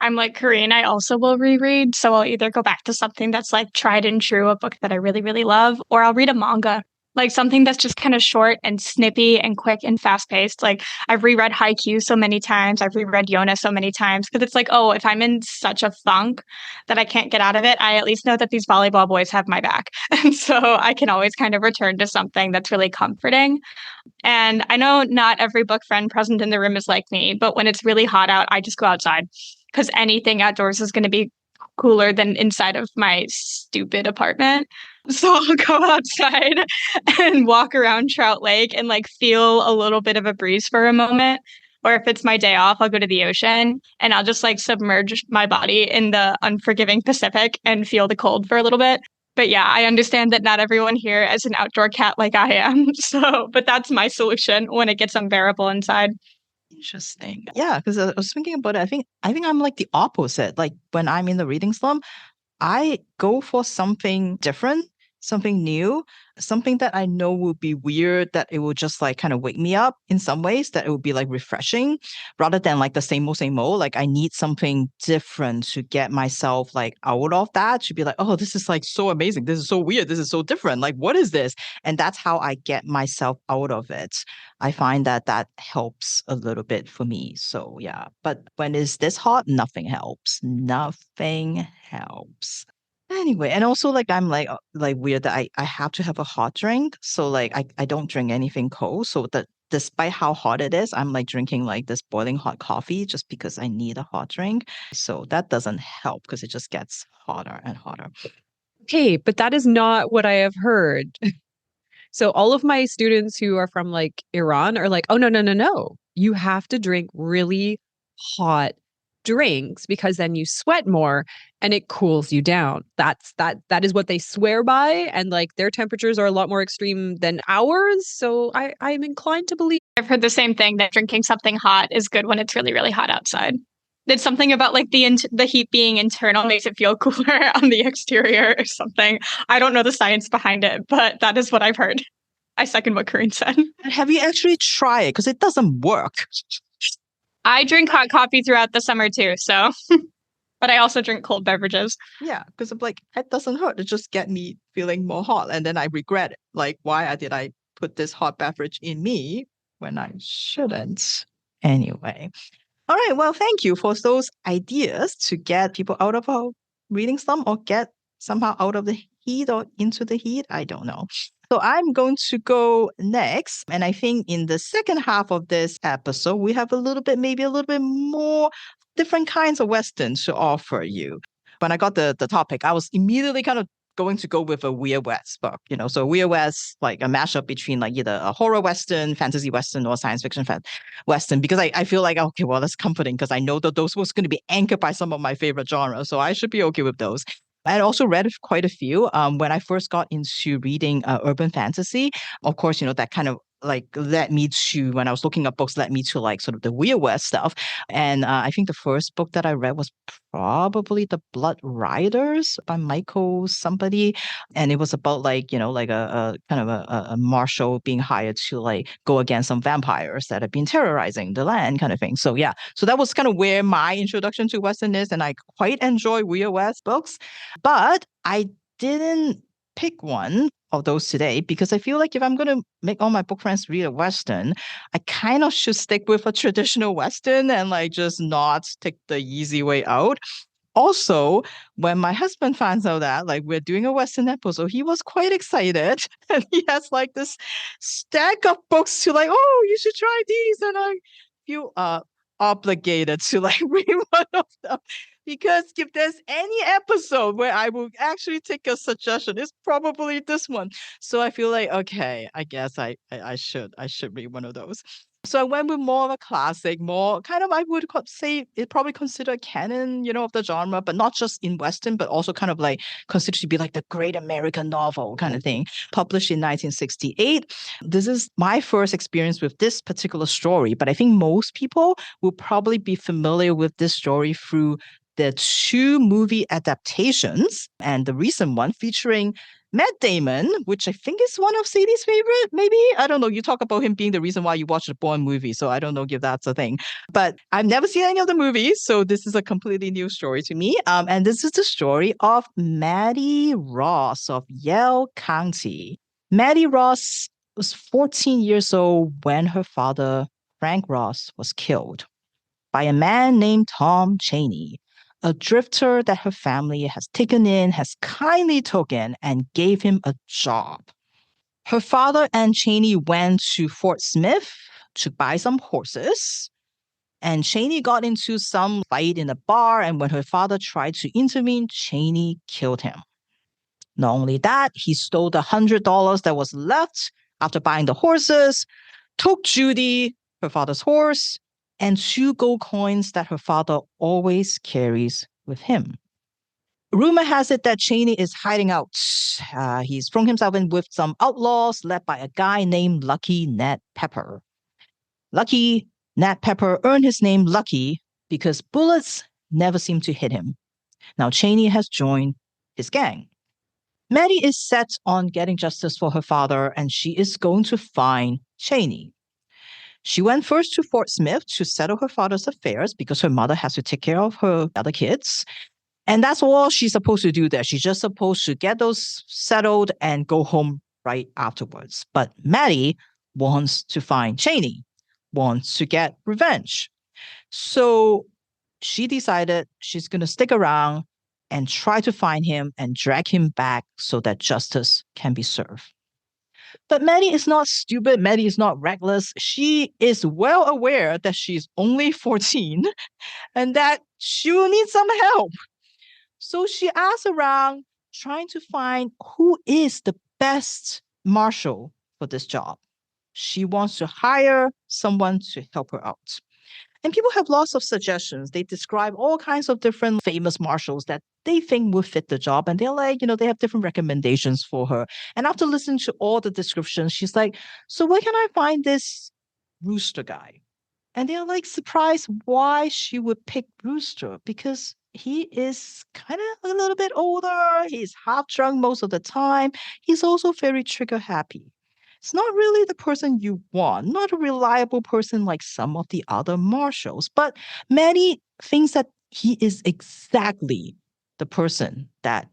I'm like Corinne, I also will reread. So I'll either go back to something that's like tried and true, a book that I really, really love, or I'll read a manga. Like something that's just kind of short and snippy and quick and fast paced. Like I've reread Haikyuu so many times. I've reread Yona so many times because it's like, oh, if I'm in such a funk that I can't get out of it, I at least know that these volleyball boys have my back. And so I can always kind of return to something that's really comforting. And I know not every book friend present in the room is like me, but when it's really hot out, I just go outside because anything outdoors is going to be cooler than inside of my stupid apartment. So I'll go outside and walk around Trout Lake and like feel a little bit of a breeze for a moment. Or if it's my day off, I'll go to the ocean and I'll just like submerge my body in the unforgiving Pacific and feel the cold for a little bit. But yeah, I understand that not everyone here is an outdoor cat like I am. So, but that's my solution when it gets unbearable inside. Interesting. Yeah, because I was thinking about it. I think I'm like the opposite. Like when I'm in the reading slump, I go for something different, something new, something that I know will be weird, that it will just like kind of wake me up in some ways, that it will be like refreshing rather than like the same old, same old. Like I need something different to get myself like out of that, to be like, oh, this is like so amazing. This is so weird. This is so different. Like, what is this? And that's how I get myself out of it. I find that helps a little bit for me. So yeah, but when it's this hot, nothing helps. Nothing helps. Anyway, and also like I'm like weird that I have to have a hot drink. So like I don't drink anything cold. So that despite how hot it is, I'm like drinking like this boiling hot coffee just because I need a hot drink. So that doesn't help because it just gets hotter and hotter. Okay, but that is not what I have heard. So all of my students who are from like Iran are like, oh, no. You have to drink really hot drinks because then you sweat more and it cools you down. That is what they swear by, and like their temperatures are a lot more extreme than ours. So I'm inclined to believe. I've heard the same thing, that drinking something hot is good when it's really, really hot outside. There's something about like the heat being internal makes it feel cooler on the exterior or something. I don't know the science behind it, but that is what I've heard. I second what Corinne said. Have you actually tried it? Because it doesn't work. I drink hot coffee throughout the summer too, so but I also drink cold beverages. Yeah, because I'm like, it doesn't hurt. It just get me feeling more hot. And then I regret it. Like, why did I put this hot beverage in me when I shouldn't? Anyway. All right. Well, thank you for those ideas to get people out of a reading slump or get somehow out of the heat or into the heat. I don't know. So I'm going to go next. And I think in the second half of this episode, we have maybe a little bit more different kinds of Westerns to offer you. When I got the topic, I was immediately kind of going to go with a Weird West book, so Weird West, like a mashup between like either a horror Western, fantasy Western, or science fiction Western, because I feel like, okay, well, that's comforting because I know that those was going to be anchored by some of my favorite genres. So I should be okay with those. I had also read quite a few. When I first got into reading urban fantasy, of course, that kind of like led me to, when I was looking up books, led me to like sort of the Weird West stuff. And I think the first book that I read was probably The Blood Riders by Michael somebody. And it was about like, like a kind of a marshal being hired to like go against some vampires that have been terrorizing the land kind of thing. So yeah, so that was kind of where my introduction to Western is. And I quite enjoy Weird West books, but I didn't pick one of those today because I feel like if I'm going to make all my book friends read a Western, I kind of should stick with a traditional Western and like just not take the easy way out. Also, when my husband finds out that like we're doing a Western episode, he was quite excited and he has like this stack of books to like, oh, you should try these. And I feel obligated to like read one of them. Because if there's any episode where I will actually take a suggestion, it's probably this one. So I feel like, okay, I guess I should read one of those. So I went with more of a classic, more kind of, I would say it probably considered canon, of the genre, but not just in Western, but also kind of like considered to be like the great American novel kind of thing. Published in 1968. This is my first experience with this particular story, but I think most people will probably be familiar with this story through the two movie adaptations, and the recent one featuring Matt Damon, which I think is one of Sadie's favorite, maybe? I don't know. You talk about him being the reason why you watched the Bourne movie, so I don't know if that's a thing. But I've never seen any of the movies, so this is a completely new story to me. And this is the story of Maddie Ross of Yale County. Maddie Ross was 14 years old when her father, Frank Ross, was killed by a man named Tom Chaney, a drifter that her family has kindly taken and gave him a job. Her father and Chaney went to Fort Smith to buy some horses, and Chaney got into some fight in a bar, and when her father tried to intervene, Chaney killed him. Not only that, he stole the $100 that was left after buying the horses, took Judy, her father's horse, and 2 gold coins that her father always carries with him. Rumor has it that Chaney is hiding out. He's thrown himself in with some outlaws led by a guy named Lucky Nat Pepper. Lucky Nat Pepper earned his name Lucky because bullets never seem to hit him. Now Chaney has joined his gang. Maddie is set on getting justice for her father, and she is going to find Chaney. She went first to Fort Smith to settle her father's affairs because her mother has to take care of her other kids. And that's all she's supposed to do there. She's just supposed to get those settled and go home right afterwards. But Maddie wants to find Chaney, wants to get revenge. So she decided she's going to stick around and try to find him and drag him back so that justice can be served. But Maddie is not stupid. Maddie is not reckless. She is well aware that she's only 14 and that she will need some help. So she asks around, trying to find who is the best marshal for this job. She wants to hire someone to help her out. And people have lots of suggestions. They describe all kinds of different famous marshals that they think would fit the job. And they're like, they have different recommendations for her. And after listening to all the descriptions, she's like, so where can I find this Rooster guy? And they're like surprised why she would pick Rooster, because he is kind of a little bit older. He's half drunk most of the time. He's also very trigger happy. It's not really the person you want, not a reliable person like some of the other marshals. But Maddie thinks that he is exactly the person that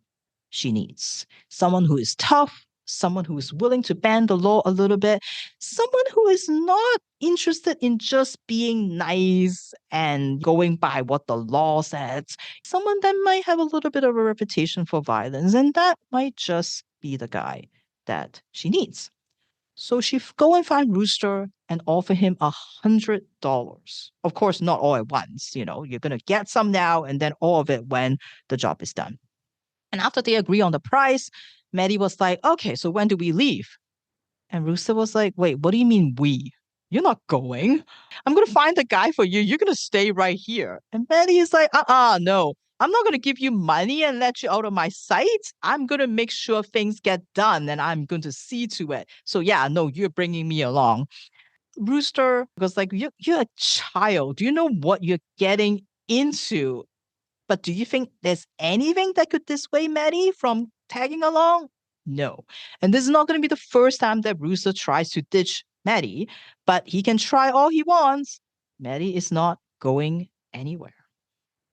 she needs. Someone who is tough, someone who is willing to bend the law a little bit, someone who is not interested in just being nice and going by what the law says, someone that might have a little bit of a reputation for violence, and that might just be the guy that she needs. So she go and find Rooster and offer him $100. Of course, not all at once. You're gonna get some now and then all of it when the job is done. And after they agree on the price, Maddie was like, okay, so when do we leave? And Rooster was like, wait, what do you mean we? You're not going. I'm going to find the guy for you. You're going to stay right here. And Maddie is like, no. I'm not going to give you money and let you out of my sight. I'm going to make sure things get done and I'm going to see to it. So yeah, no, you're bringing me along. Rooster was like, you're a child. Do you know what you're getting into? But do you think there's anything that could dissuade Maddie from tagging along? No. And this is not going to be the first time that Rooster tries to ditch Maddie, but he can try all he wants. Maddie is not going anywhere.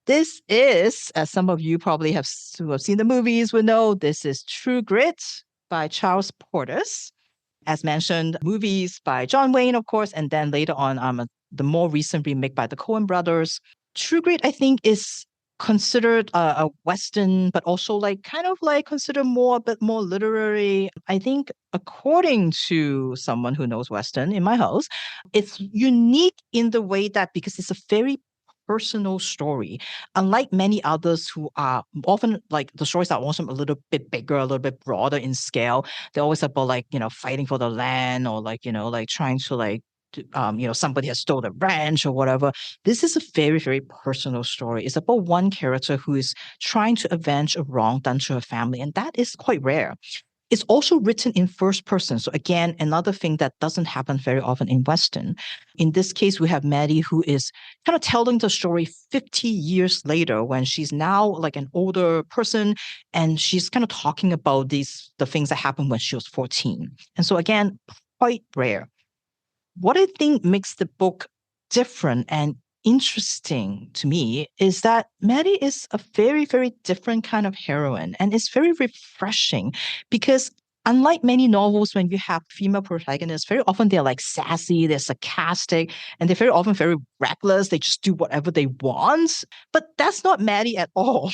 This is, as some of you probably who have seen the movies will know, this is True Grit by Charles Portis. As mentioned, movies by John Wayne, of course, and then later on, the more recent remake by the Coen brothers. True Grit, I think, is considered a Western, but also considered a bit more literary. I think, according to someone who knows Western in my house, it's unique in the way that because it's a very personal story. Unlike many others who are often the stories are often a little bit bigger, a little bit broader in scale. They're always about fighting for the land or trying to somebody has stole the ranch or whatever. This is a very, very personal story. It's about one character who is trying to avenge a wrong done to her family, and that is quite rare. It's also written in first person. So again, another thing that doesn't happen very often in Western. In this case, we have Maddie who is kind of telling the story 50 years later when she's now an older person, and she's kind of talking about the things that happened when she was 14. And so again, quite rare. What I think makes the book different and interesting to me is that Maddie is a very, very different kind of heroine, and it's very refreshing because unlike many novels, when you have female protagonists, very often they're sassy, they're sarcastic, and they're very often very reckless. They just do whatever they want. But that's not Maddie at all.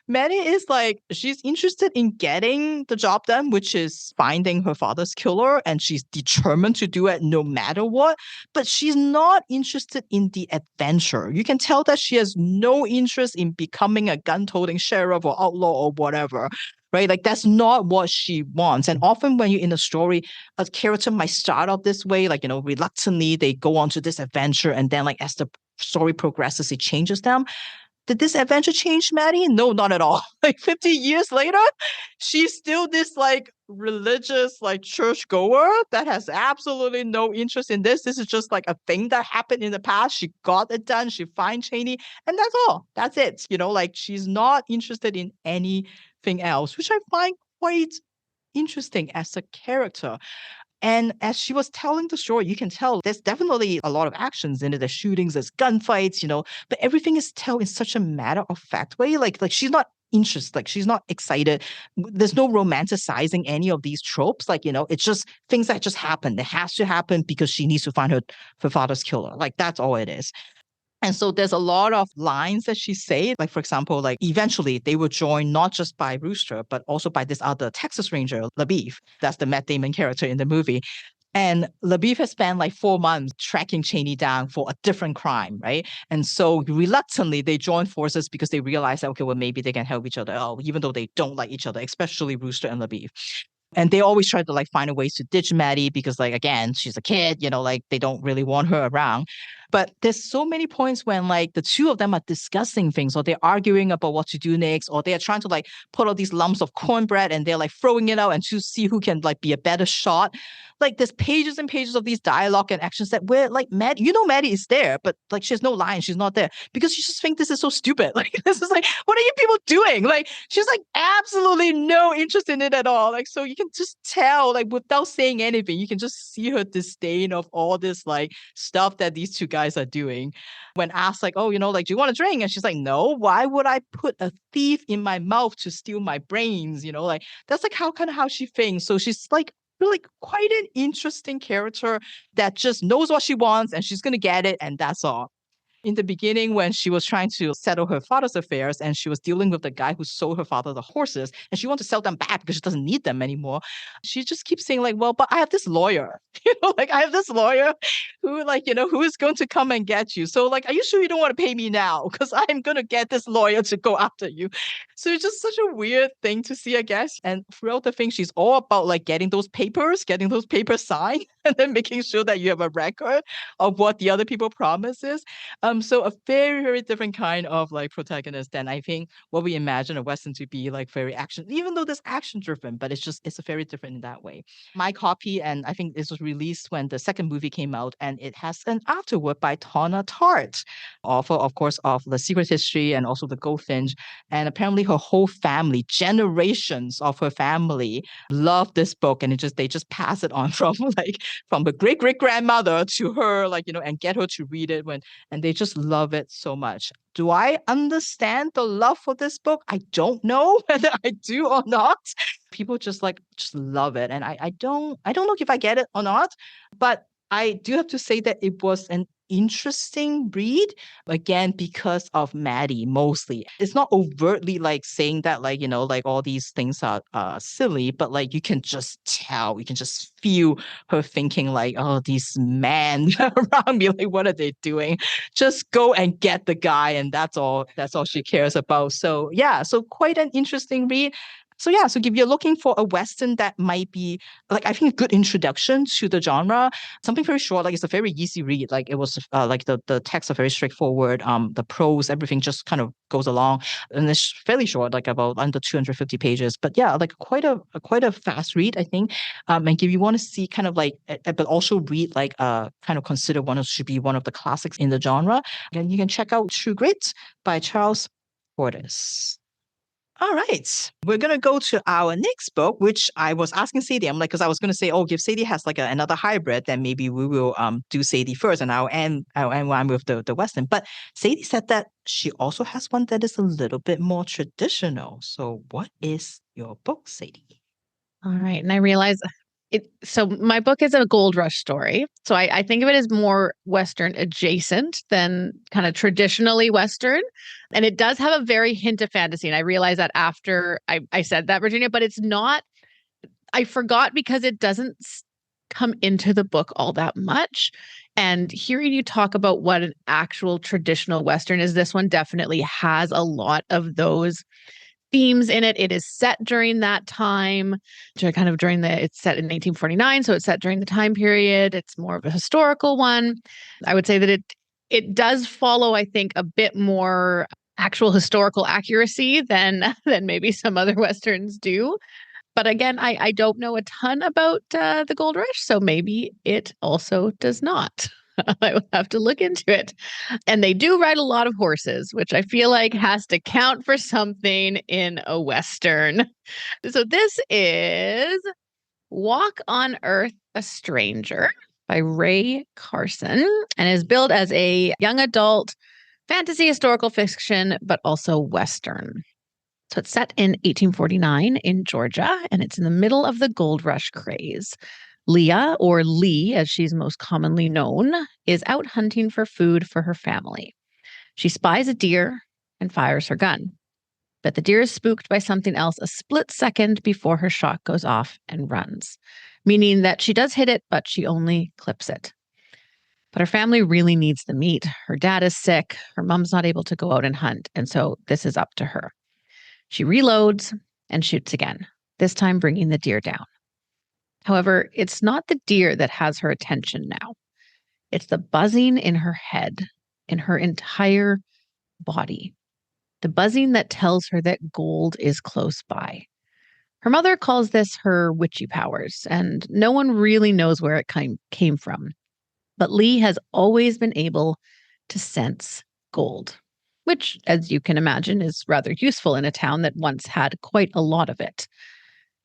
Maddie is she's interested in getting the job done, which is finding her father's killer, and she's determined to do it no matter what. But she's not interested in the adventure. You can tell that she has no interest in becoming a gun-toting sheriff or outlaw or whatever. Right? That's not what she wants. And often when you're in a story, a character might start out this way, reluctantly, they go on to this adventure. And then as the story progresses, it changes them. Did this adventure change Maddie? No, not at all. 50 years later, she's still this religious church goer that has absolutely no interest in this. This is just a thing that happened in the past. She got it done. She finds Cheney, and that's all. That's it. She's not interested in anything else, which I find quite interesting as a character. And as she was telling the story, you can tell there's definitely a lot of actions in it. There's shootings, there's gunfights, but everything is told in such a matter-of-fact way. She's not interested, she's not excited. There's no romanticizing any of these tropes. It's just things that just happen. It has to happen because she needs to find her father's killer. That's all it is. And so there's a lot of lines that she said, for example, eventually they were joined not just by Rooster, but also by this other Texas Ranger, LaBeef. That's the Matt Damon character in the movie. And LaBeef has spent 4 months tracking Cheney down for a different crime, right? And so reluctantly, they join forces because they realize that, okay, well, maybe they can help each other out, even though they don't like each other, especially Rooster and LaBeef. And they always try to like find a ways to ditch Maddie because like, again, she's a kid, like they don't really want her around. But there's so many points when like the two of them are discussing things or they're arguing about what to do next, or they're trying to like put all these lumps of cornbread and they're like throwing it out and to see who can like be a better shot. Like there's pages and pages of these dialogue and actions that where like Maddie is there, but like she has no line, she's not there because you just think this is so stupid. Like this is like, what are you people doing? Like she's like absolutely no interest in it at all. Like so you can just tell like without saying anything, you can just see her disdain of all this like stuff that these two guys are doing. When asked like, oh, like, do you want a drink? And she's like, no, why would I put a thief in my mouth to steal my brains? Like that's like how she thinks. So she's like really quite an interesting character that just knows what she wants and she's going to get it. And that's all. In the beginning, when she was trying to settle her father's affairs and she was dealing with the guy who sold her father the horses and she wanted to sell them back because she doesn't need them anymore, she just keeps saying like, well, but I have this lawyer, like I have this lawyer who like, who is going to come and get you. So like, are you sure you don't want to pay me now? Because I'm going to get this lawyer to go after you. So it's just such a weird thing to see, I guess. And throughout the thing, she's all about like getting those papers signed and then making sure that you have a record of what the other people promises. So a very, very different kind of like protagonist than I think what we imagine a Western to be, like very action, even though there's action driven, but it's a very different in that way. My copy, and I think this was released when the second movie came out, and it has an afterword by Tawna Tart, author, of course, of The Secret History and also The Goldfinch. And apparently her whole family, generations of her family, love this book, and they just pass it on from the great grandmother to her, and get her to read it and they just love it so much. Do I understand the love for this book? I don't know whether I do or not. People just love it. And I don't know if I get it or not, but I do have to say that it was an interesting read, again, because of Maddie mostly. It's not overtly like saying that like all these things are silly, but like you can just tell, you can just feel her thinking like, oh, these men around me, like what are they doing? Just go and get the guy, and that's all she cares about. So yeah, so quite an interesting read. So yeah, so if you're looking for a Western that might be like, I think a good introduction to the genre, something very short, like it's a very easy read. Like it was like the texts are very straightforward. The prose, everything just kind of goes along, and it's fairly short, like about under 250 pages. But yeah, like quite a fast read, I think. And if you want to see kind of like, but also read like kind of consider should be one of the classics in the genre, then you can check out True Grit by Charles Portis. All right, we're going to go to our next book, which I was asking Sadie. I'm like, because I was going to say, oh, if Sadie has like another hybrid, then maybe we will do Sadie first and I'll end one with the Western. But Sadie said that she also has one that is a little bit more traditional. So what is your book, Sadie? All right. And I realize so my book is a gold rush story. So I think of it as more Western adjacent than kind of traditionally Western. And it does have a very hint of fantasy. And I realized that after I said that, Virginia, but it's not, I forgot because it doesn't come into the book all that much. And hearing you talk about what an actual traditional Western is, this one definitely has a lot of those themes in it. It is set during that time, it's set in 1849, so it's set during the time period. It's more of a historical one. I would say that it does follow, I think, a bit more actual historical accuracy than maybe some other Westerns do. But again, I don't know a ton about the Gold Rush, so maybe it also does not. I would have to look into it. And they do ride a lot of horses, which I feel like has to count for something in a Western. So this is Walk on Earth, a Stranger by Rae Carson, and is billed as a young adult fantasy historical fiction, but also Western. So it's set in 1849 in Georgia, and it's in the middle of the gold rush craze. Leah, or Lee as she's most commonly known, is out hunting for food for her family. She spies a deer and fires her gun. But the deer is spooked by something else a split second before her shot goes off and runs, meaning that she does hit it, but she only clips it. But her family really needs the meat. Her dad is sick, her mom's not able to go out and hunt, and so this is up to her. She reloads and shoots again, this time bringing the deer down. However, it's not the deer that has her attention now. It's the buzzing in her head, in her entire body. The buzzing that tells her that gold is close by. Her mother calls this her witchy powers, and no one really knows where it came from. But Lee has always been able to sense gold, which, as you can imagine, is rather useful in a town that once had quite a lot of it.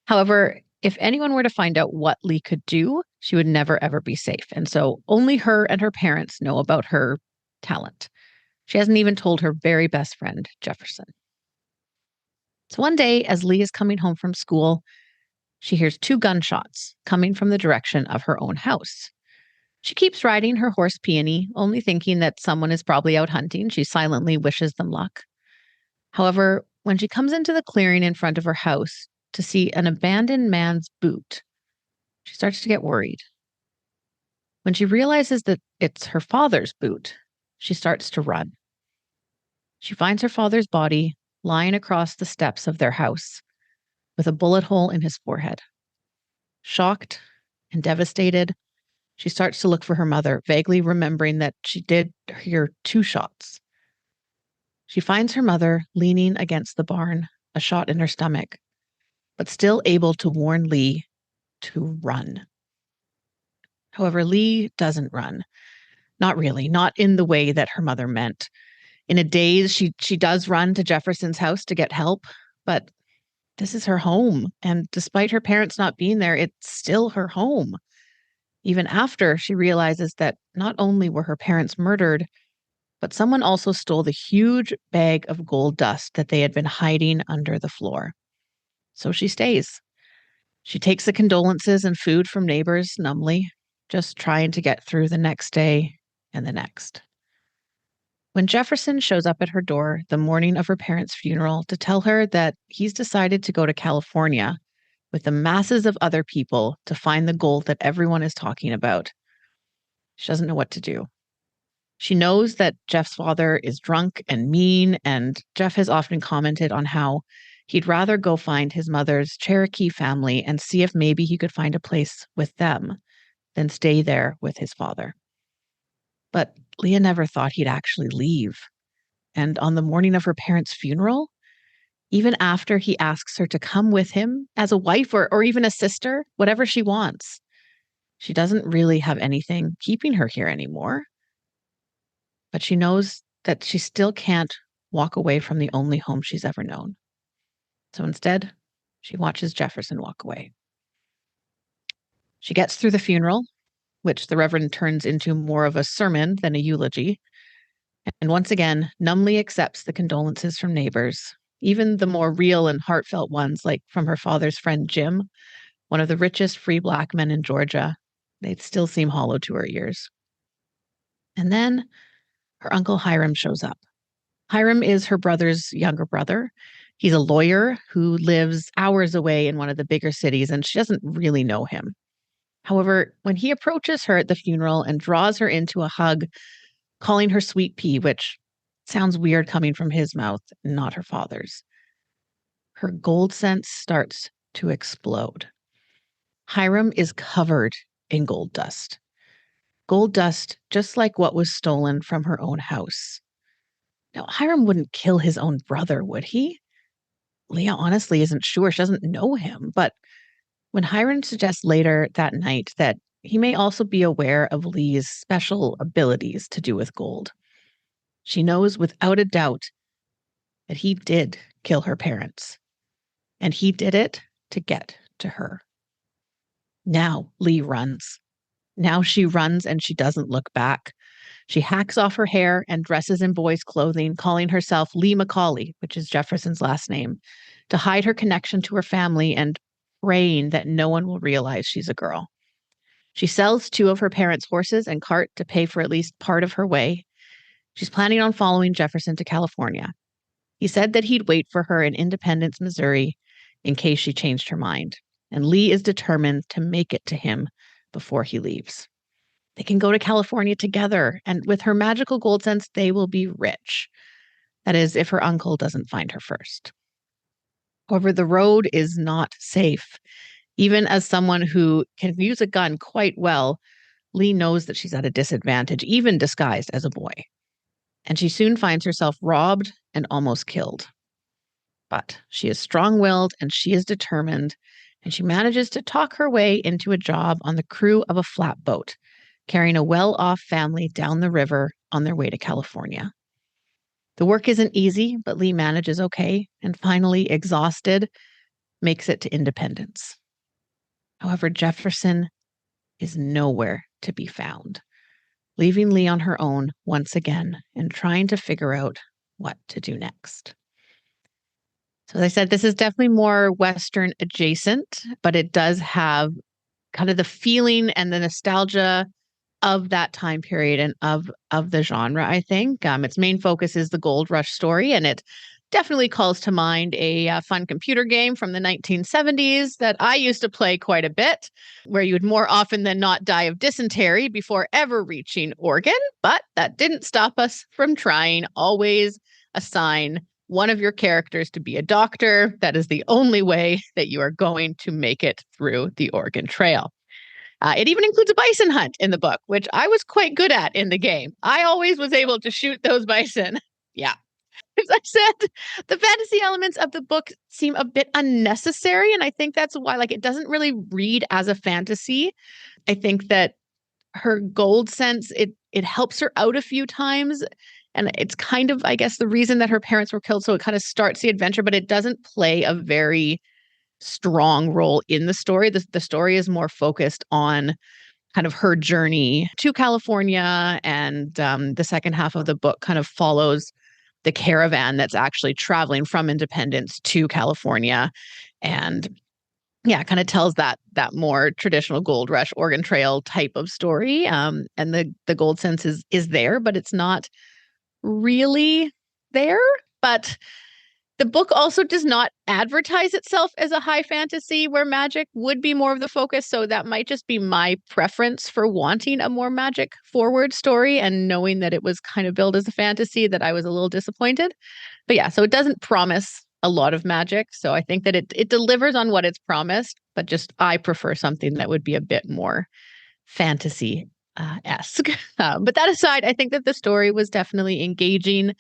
However, if anyone were to find out what Lee could do, she would never, ever be safe. And so only her and her parents know about her talent. She hasn't even told her very best friend, Jefferson. So one day, as Lee is coming home from school, she hears 2 gunshots coming from the direction of her own house. She keeps riding her horse Peony, only thinking that someone is probably out hunting. She silently wishes them luck. However, when she comes into the clearing in front of her house to see an abandoned man's boot, she starts to get worried. When she realizes that it's her father's boot, she starts to run. She finds her father's body lying across the steps of their house with a bullet hole in his forehead. Shocked and devastated, she starts to look for her mother, vaguely remembering that she did hear 2 shots. She finds her mother leaning against the barn, a shot in her stomach, but still able to warn Lee to run. However, Lee doesn't run. Not really, not in the way that her mother meant. In a daze, she does run to Jefferson's house to get help, but this is her home. And despite her parents not being there, it's still her home. Even after she realizes that not only were her parents murdered, but someone also stole the huge bag of gold dust that they had been hiding under the floor. So she stays. She takes the condolences and food from neighbors numbly, just trying to get through the next day and the next. When Jefferson shows up at her door the morning of her parents' funeral to tell her that he's decided to go to California with the masses of other people to find the gold that everyone is talking about, she doesn't know what to do. She knows that Jeff's father is drunk and mean, and Jeff has often commented on how he'd rather go find his mother's Cherokee family and see if maybe he could find a place with them than stay there with his father. But Leah never thought he'd actually leave. And on the morning of her parents' funeral, even after he asks her to come with him as a wife or even a sister, whatever she wants, she doesn't really have anything keeping her here anymore. But she knows that she still can't walk away from the only home she's ever known. So instead, she watches Jefferson walk away. She gets through the funeral, which the Reverend turns into more of a sermon than a eulogy, and once again, numbly accepts the condolences from neighbors, even the more real and heartfelt ones, like from her father's friend Jim, one of the richest free Black men in Georgia. They'd still seem hollow to her ears. And then her uncle Hiram shows up. Hiram is her brother's younger brother. He's a lawyer who lives hours away in one of the bigger cities, and she doesn't really know him. However, when he approaches her at the funeral and draws her into a hug, calling her Sweet Pea, which sounds weird coming from his mouth, not her father's, her gold sense starts to explode. Hiram is covered in gold dust. Gold dust, just like what was stolen from her own house. Now, Hiram wouldn't kill his own brother, would he? Leah honestly isn't sure. She doesn't know him. But when Hiram suggests later that night that he may also be aware of Lee's special abilities to do with gold, she knows without a doubt that he did kill her parents. And he did it to get to her. Now Lee runs. Now she runs and she doesn't look back. She hacks off her hair and dresses in boys' clothing, calling herself Lee McCauley, which is Jefferson's last name, to hide her connection to her family and praying that no one will realize she's a girl. She sells 2 of her parents' horses and cart to pay for at least part of her way. She's planning on following Jefferson to California. He said that he'd wait for her in Independence, Missouri, in case she changed her mind. And Lee is determined to make it to him before he leaves. They can go to California together, and with her magical gold sense, they will be rich. That is, if her uncle doesn't find her first. However, the road is not safe. Even as someone who can use a gun quite well, Lee knows that she's at a disadvantage, even disguised as a boy. And she soon finds herself robbed and almost killed. But she is strong-willed and she is determined, and she manages to talk her way into a job on the crew of a flatboat, carrying a well-off family down the river on their way to California. The work isn't easy, but Lee manages okay, and finally, exhausted, makes it to independence. However, Jefferson is nowhere to be found, leaving Lee on her own once again and trying to figure out what to do next. So as I said, this is definitely more Western adjacent, but it does have kind of the feeling and the nostalgia of that time period and of the genre, I think. Its main focus is the Gold Rush story, and it definitely calls to mind a fun computer game from the 1970s that I used to play quite a bit, where you would more often than not die of dysentery before ever reaching Oregon. But that didn't stop us from trying. Always assign one of your characters to be a doctor. That is the only way that you are going to make it through the Oregon Trail. It even includes a bison hunt in the book, which I was quite good at in the game. I always was able to shoot those bison. Yeah. As I said, the fantasy elements of the book seem a bit unnecessary. And I think that's why, it doesn't really read as a fantasy. I think that her gold sense, it helps her out a few times. And it's kind of, I guess, the reason that her parents were killed. So it kind of starts the adventure, but it doesn't play a very strong role in the story. The story is more focused on kind of her journey to California. And the second half of the book kind of follows the caravan that's actually traveling from Independence to California. And yeah, kind of tells that more traditional Gold Rush, Oregon Trail type of story. And the gold sense is there, but it's not really there. But the book also does not advertise itself as a high fantasy where magic would be more of the focus. So that might just be my preference for wanting a more magic forward story, and knowing that it was kind of billed as a fantasy, that I was a little disappointed. But yeah, so it doesn't promise a lot of magic. So I think that it delivers on what it's promised, but just I prefer something that would be a bit more fantasy-esque. But that aside, I think that the story was definitely engaging.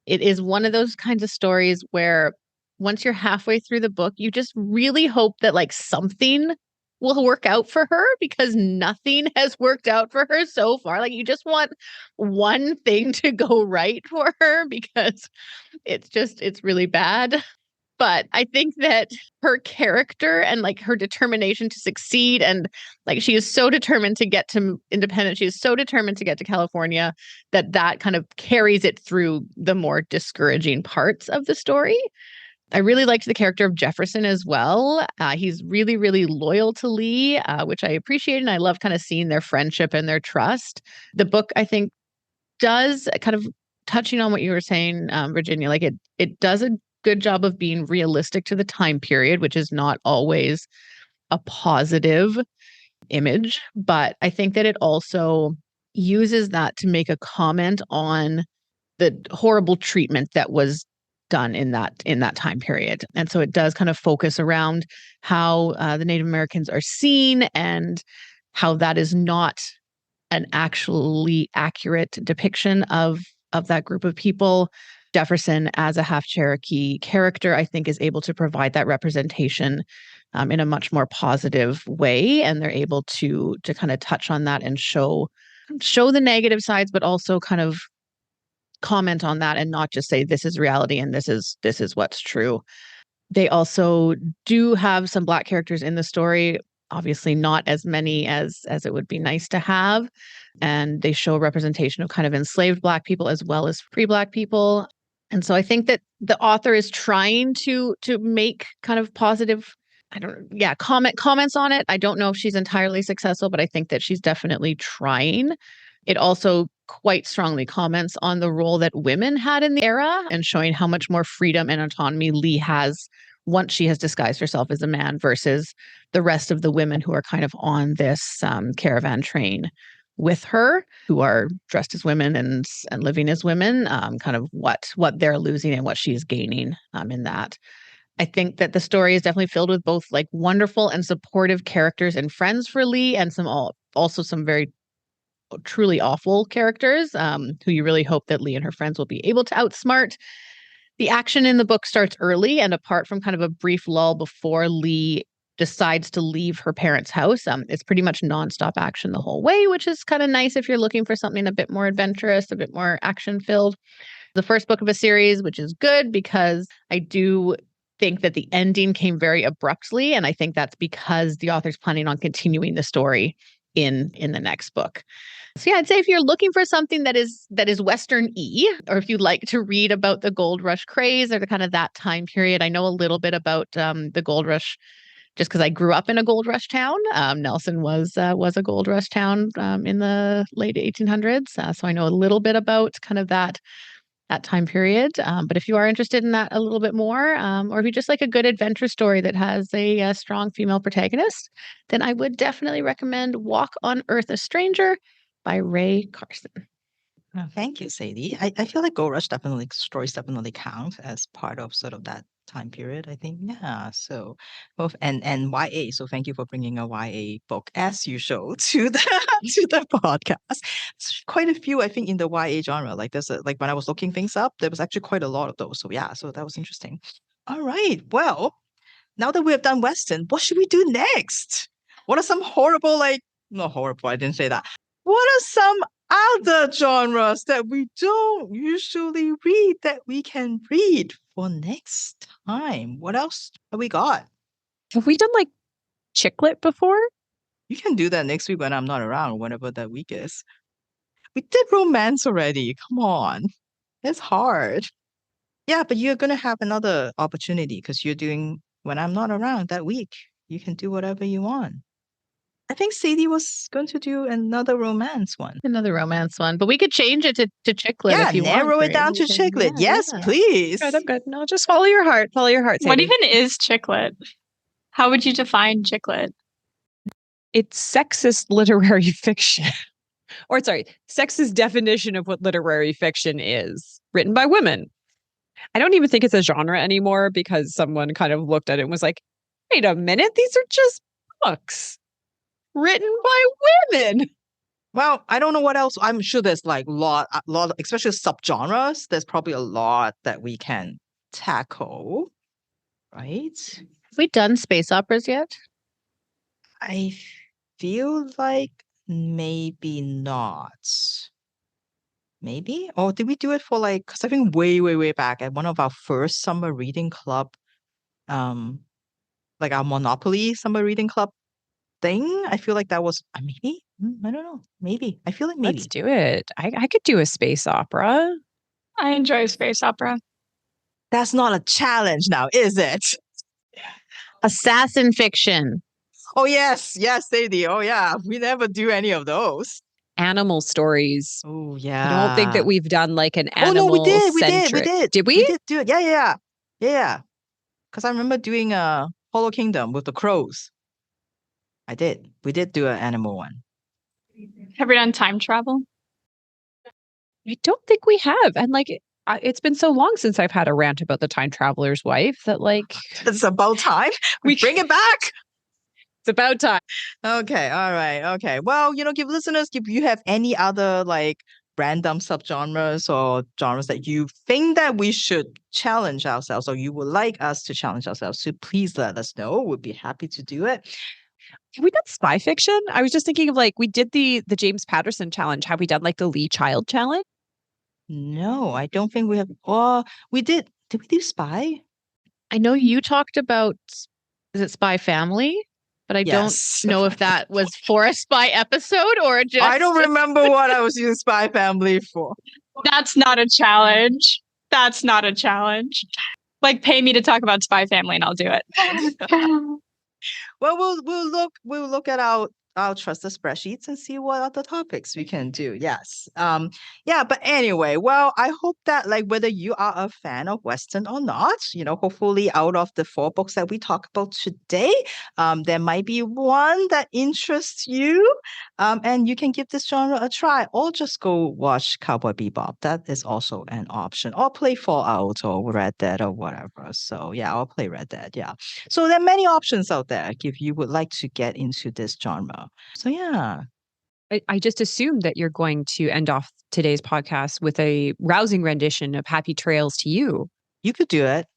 It is one of those kinds of stories where once you're halfway through the book, you just really hope that something will work out for her, because nothing has worked out for her so far. You just want one thing to go right for her, because it's really bad. But I think that her character and her determination to succeed, and she is so determined to get to Independence, she is so determined to get to California, that kind of carries it through the more discouraging parts of the story. I really liked the character of Jefferson as well. He's really, really loyal to Lee, which I appreciate. And I love kind of seeing their friendship and their trust. The book, I think, does kind of, touching on what you were saying, Virginia, it does a good job of being realistic to the time period, which is not always a positive image. But I think that it also uses that to make a comment on the horrible treatment that was done in that time period. And so it does kind of focus around how the Native Americans are seen, and how that is not an actually accurate depiction of that group of people. Jefferson, as a half Cherokee character, I think is able to provide that representation in a much more positive way. And they're able to kind of touch on that and show the negative sides, but also kind of comment on that and not just say this is reality and this is what's true. They also do have some Black characters in the story, obviously not as many as it would be nice to have. And they show representation of kind of enslaved Black people as well as free Black people. And so I think that the author is trying to make kind of positive, comments on it. I don't know if she's entirely successful, but I think that she's definitely trying. It also quite strongly comments on the role that women had in the era, and showing how much more freedom and autonomy Lee has once she has disguised herself as a man versus the rest of the women who are kind of on this caravan train with her, who are dressed as women and living as women, kind of what they're losing and what she's gaining in that. I think that the story is definitely filled with both like wonderful and supportive characters and friends for Lee, and also some very truly awful characters who you really hope that Lee and her friends will be able to outsmart. The action in the book starts early, and apart from kind of a brief lull before Lee decides to leave her parents' house, it's pretty much nonstop action the whole way, which is kind of nice if you're looking for something a bit more adventurous, a bit more action-filled. The first book of a series, which is good because I do think that the ending came very abruptly, and I think that's because the author's planning on continuing the story in the next book. So yeah, I'd say if you're looking for something that is Western-y, or if you'd like to read about the gold rush craze or the kind of that time period, I know a little bit about the gold rush just because I grew up in a gold rush town. Nelson was a gold rush town in the late 1800s, so I know a little bit about kind of that time period. But if you are interested in that a little bit more, or if you just like a good adventure story that has a strong female protagonist, then I would definitely recommend Walk on Earth a Stranger by Rae Carson. Oh, thank you, Sadie. I feel like Gold Rush stories definitely count as part of sort of that time period, I think. Yeah. So both and YA. So thank you for bringing a YA book as usual to the to the podcast. There's quite a few, I think, in the YA genre. Like like when I was looking things up, there was actually quite a lot of those. So yeah, so that was interesting. All right. Well, now that we have done Western, what should we do next? What are some horrible, not horrible, I didn't say that. What are some other genres that we don't usually read that we can read for next time? What else have we got? Have we done like chick lit before? You can do that next week when I'm not around, whenever that week is. We did romance already. Come on. It's hard. Yeah, but you're going to have another opportunity because you're doing when I'm not around that week. You can do whatever you want. I think Sadie was going to do another romance one. Another romance one, but we could change it to chick lit if you want. Narrow it down to chick lit. Yes, please. Good, I'm good. No, just follow your heart. Follow your heart, Sadie. What even is chick lit? How would you define chick lit? It's sexist literary fiction. Or sorry, sexist definition of what literary fiction is. Written by women. I don't even think it's a genre anymore because someone kind of looked at it and was like, wait a minute, these are just books written by women. Well, I don't know what else. I'm sure there's like a lot, especially subgenres. There's probably a lot that we can tackle, right? Have we done space operas yet? I feel like maybe not. Maybe? Or did we do it for because I think way back at one of our first summer reading club, like our Monopoly summer reading club thing. I feel like that was maybe. I don't know. Maybe. I feel like maybe. Let's do it. I could do a space opera. I enjoy space opera. That's not a challenge now, is it? Assassin fiction. Oh, yes. Yes, Sadie. Oh, yeah. We never do any of those. Animal stories. Oh, yeah. I don't think that we've done like an animal. Oh, no, we did. Did we? We did do it. Yeah. Because I remember doing Hollow Kingdom with the crows. I did. We did do an animal one. Have we done time travel? I don't think we have. And it's been so long since I've had a rant about the time traveler's wife that it's about time. We bring it back. It's about time. Okay. All right. Okay. Well, give listeners, if you have any other random subgenres or genres that you think that we should challenge ourselves or you would like us to challenge ourselves to, please let us know. We'd be happy to do it. Have we done spy fiction? I was just thinking of we did the James Patterson challenge. Have we done the Lee Child challenge? No, I don't think we have. Oh, we did. Did we do spy? I know you talked about, is it Spy Family? But I don't know if that was for a spy episode or just. I don't remember what I was using Spy Family for. That's not a challenge. That's not a challenge. Pay me to talk about Spy Family and I'll do it. Well, we'll look at our I'll trust the spreadsheets and see what other topics we can do. Yes. Yeah, but anyway, well, I hope that like whether you are a fan of Western or not, hopefully out of the 4 books that we talk about today, there might be one that interests you. And you can give this genre a try, or just go watch Cowboy Bebop. That is also an option. Or play Fallout or Red Dead or whatever. So yeah, I'll play Red Dead. Yeah. So there are many options out there if you would like to get into this genre. So yeah. I just assumed that you're going to end off today's podcast with a rousing rendition of Happy Trails to You. You could do it.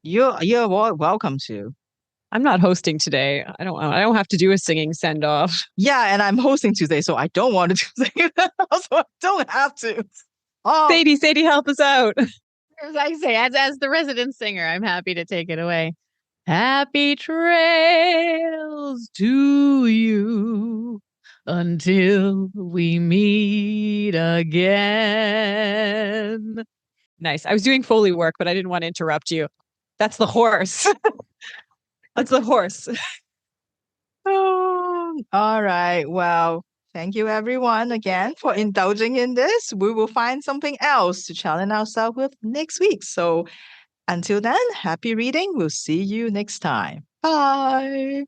You're welcome to. I'm not hosting today. I don't have to do a singing send off. Yeah, and I'm hosting today, so I don't want to do it. So I don't have to. Oh, Sadie, help us out. As I say, as the resident singer, I'm happy to take it away. Happy trails to you until we meet again. Nice. I was doing Foley work, but I didn't want to interrupt you. That's the horse. That's the horse. Oh, all right. Well, thank you everyone again for indulging in this. We will find something else to challenge ourselves with next week. So until then, happy reading. We'll see you next time. Bye.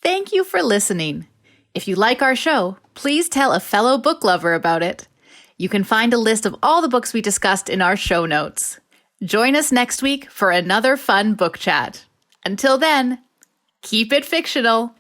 Thank you for listening. If you like our show, please tell a fellow book lover about it. You can find a list of all the books we discussed in our show notes. Join us next week for another fun book chat. Until then, keep it fictional.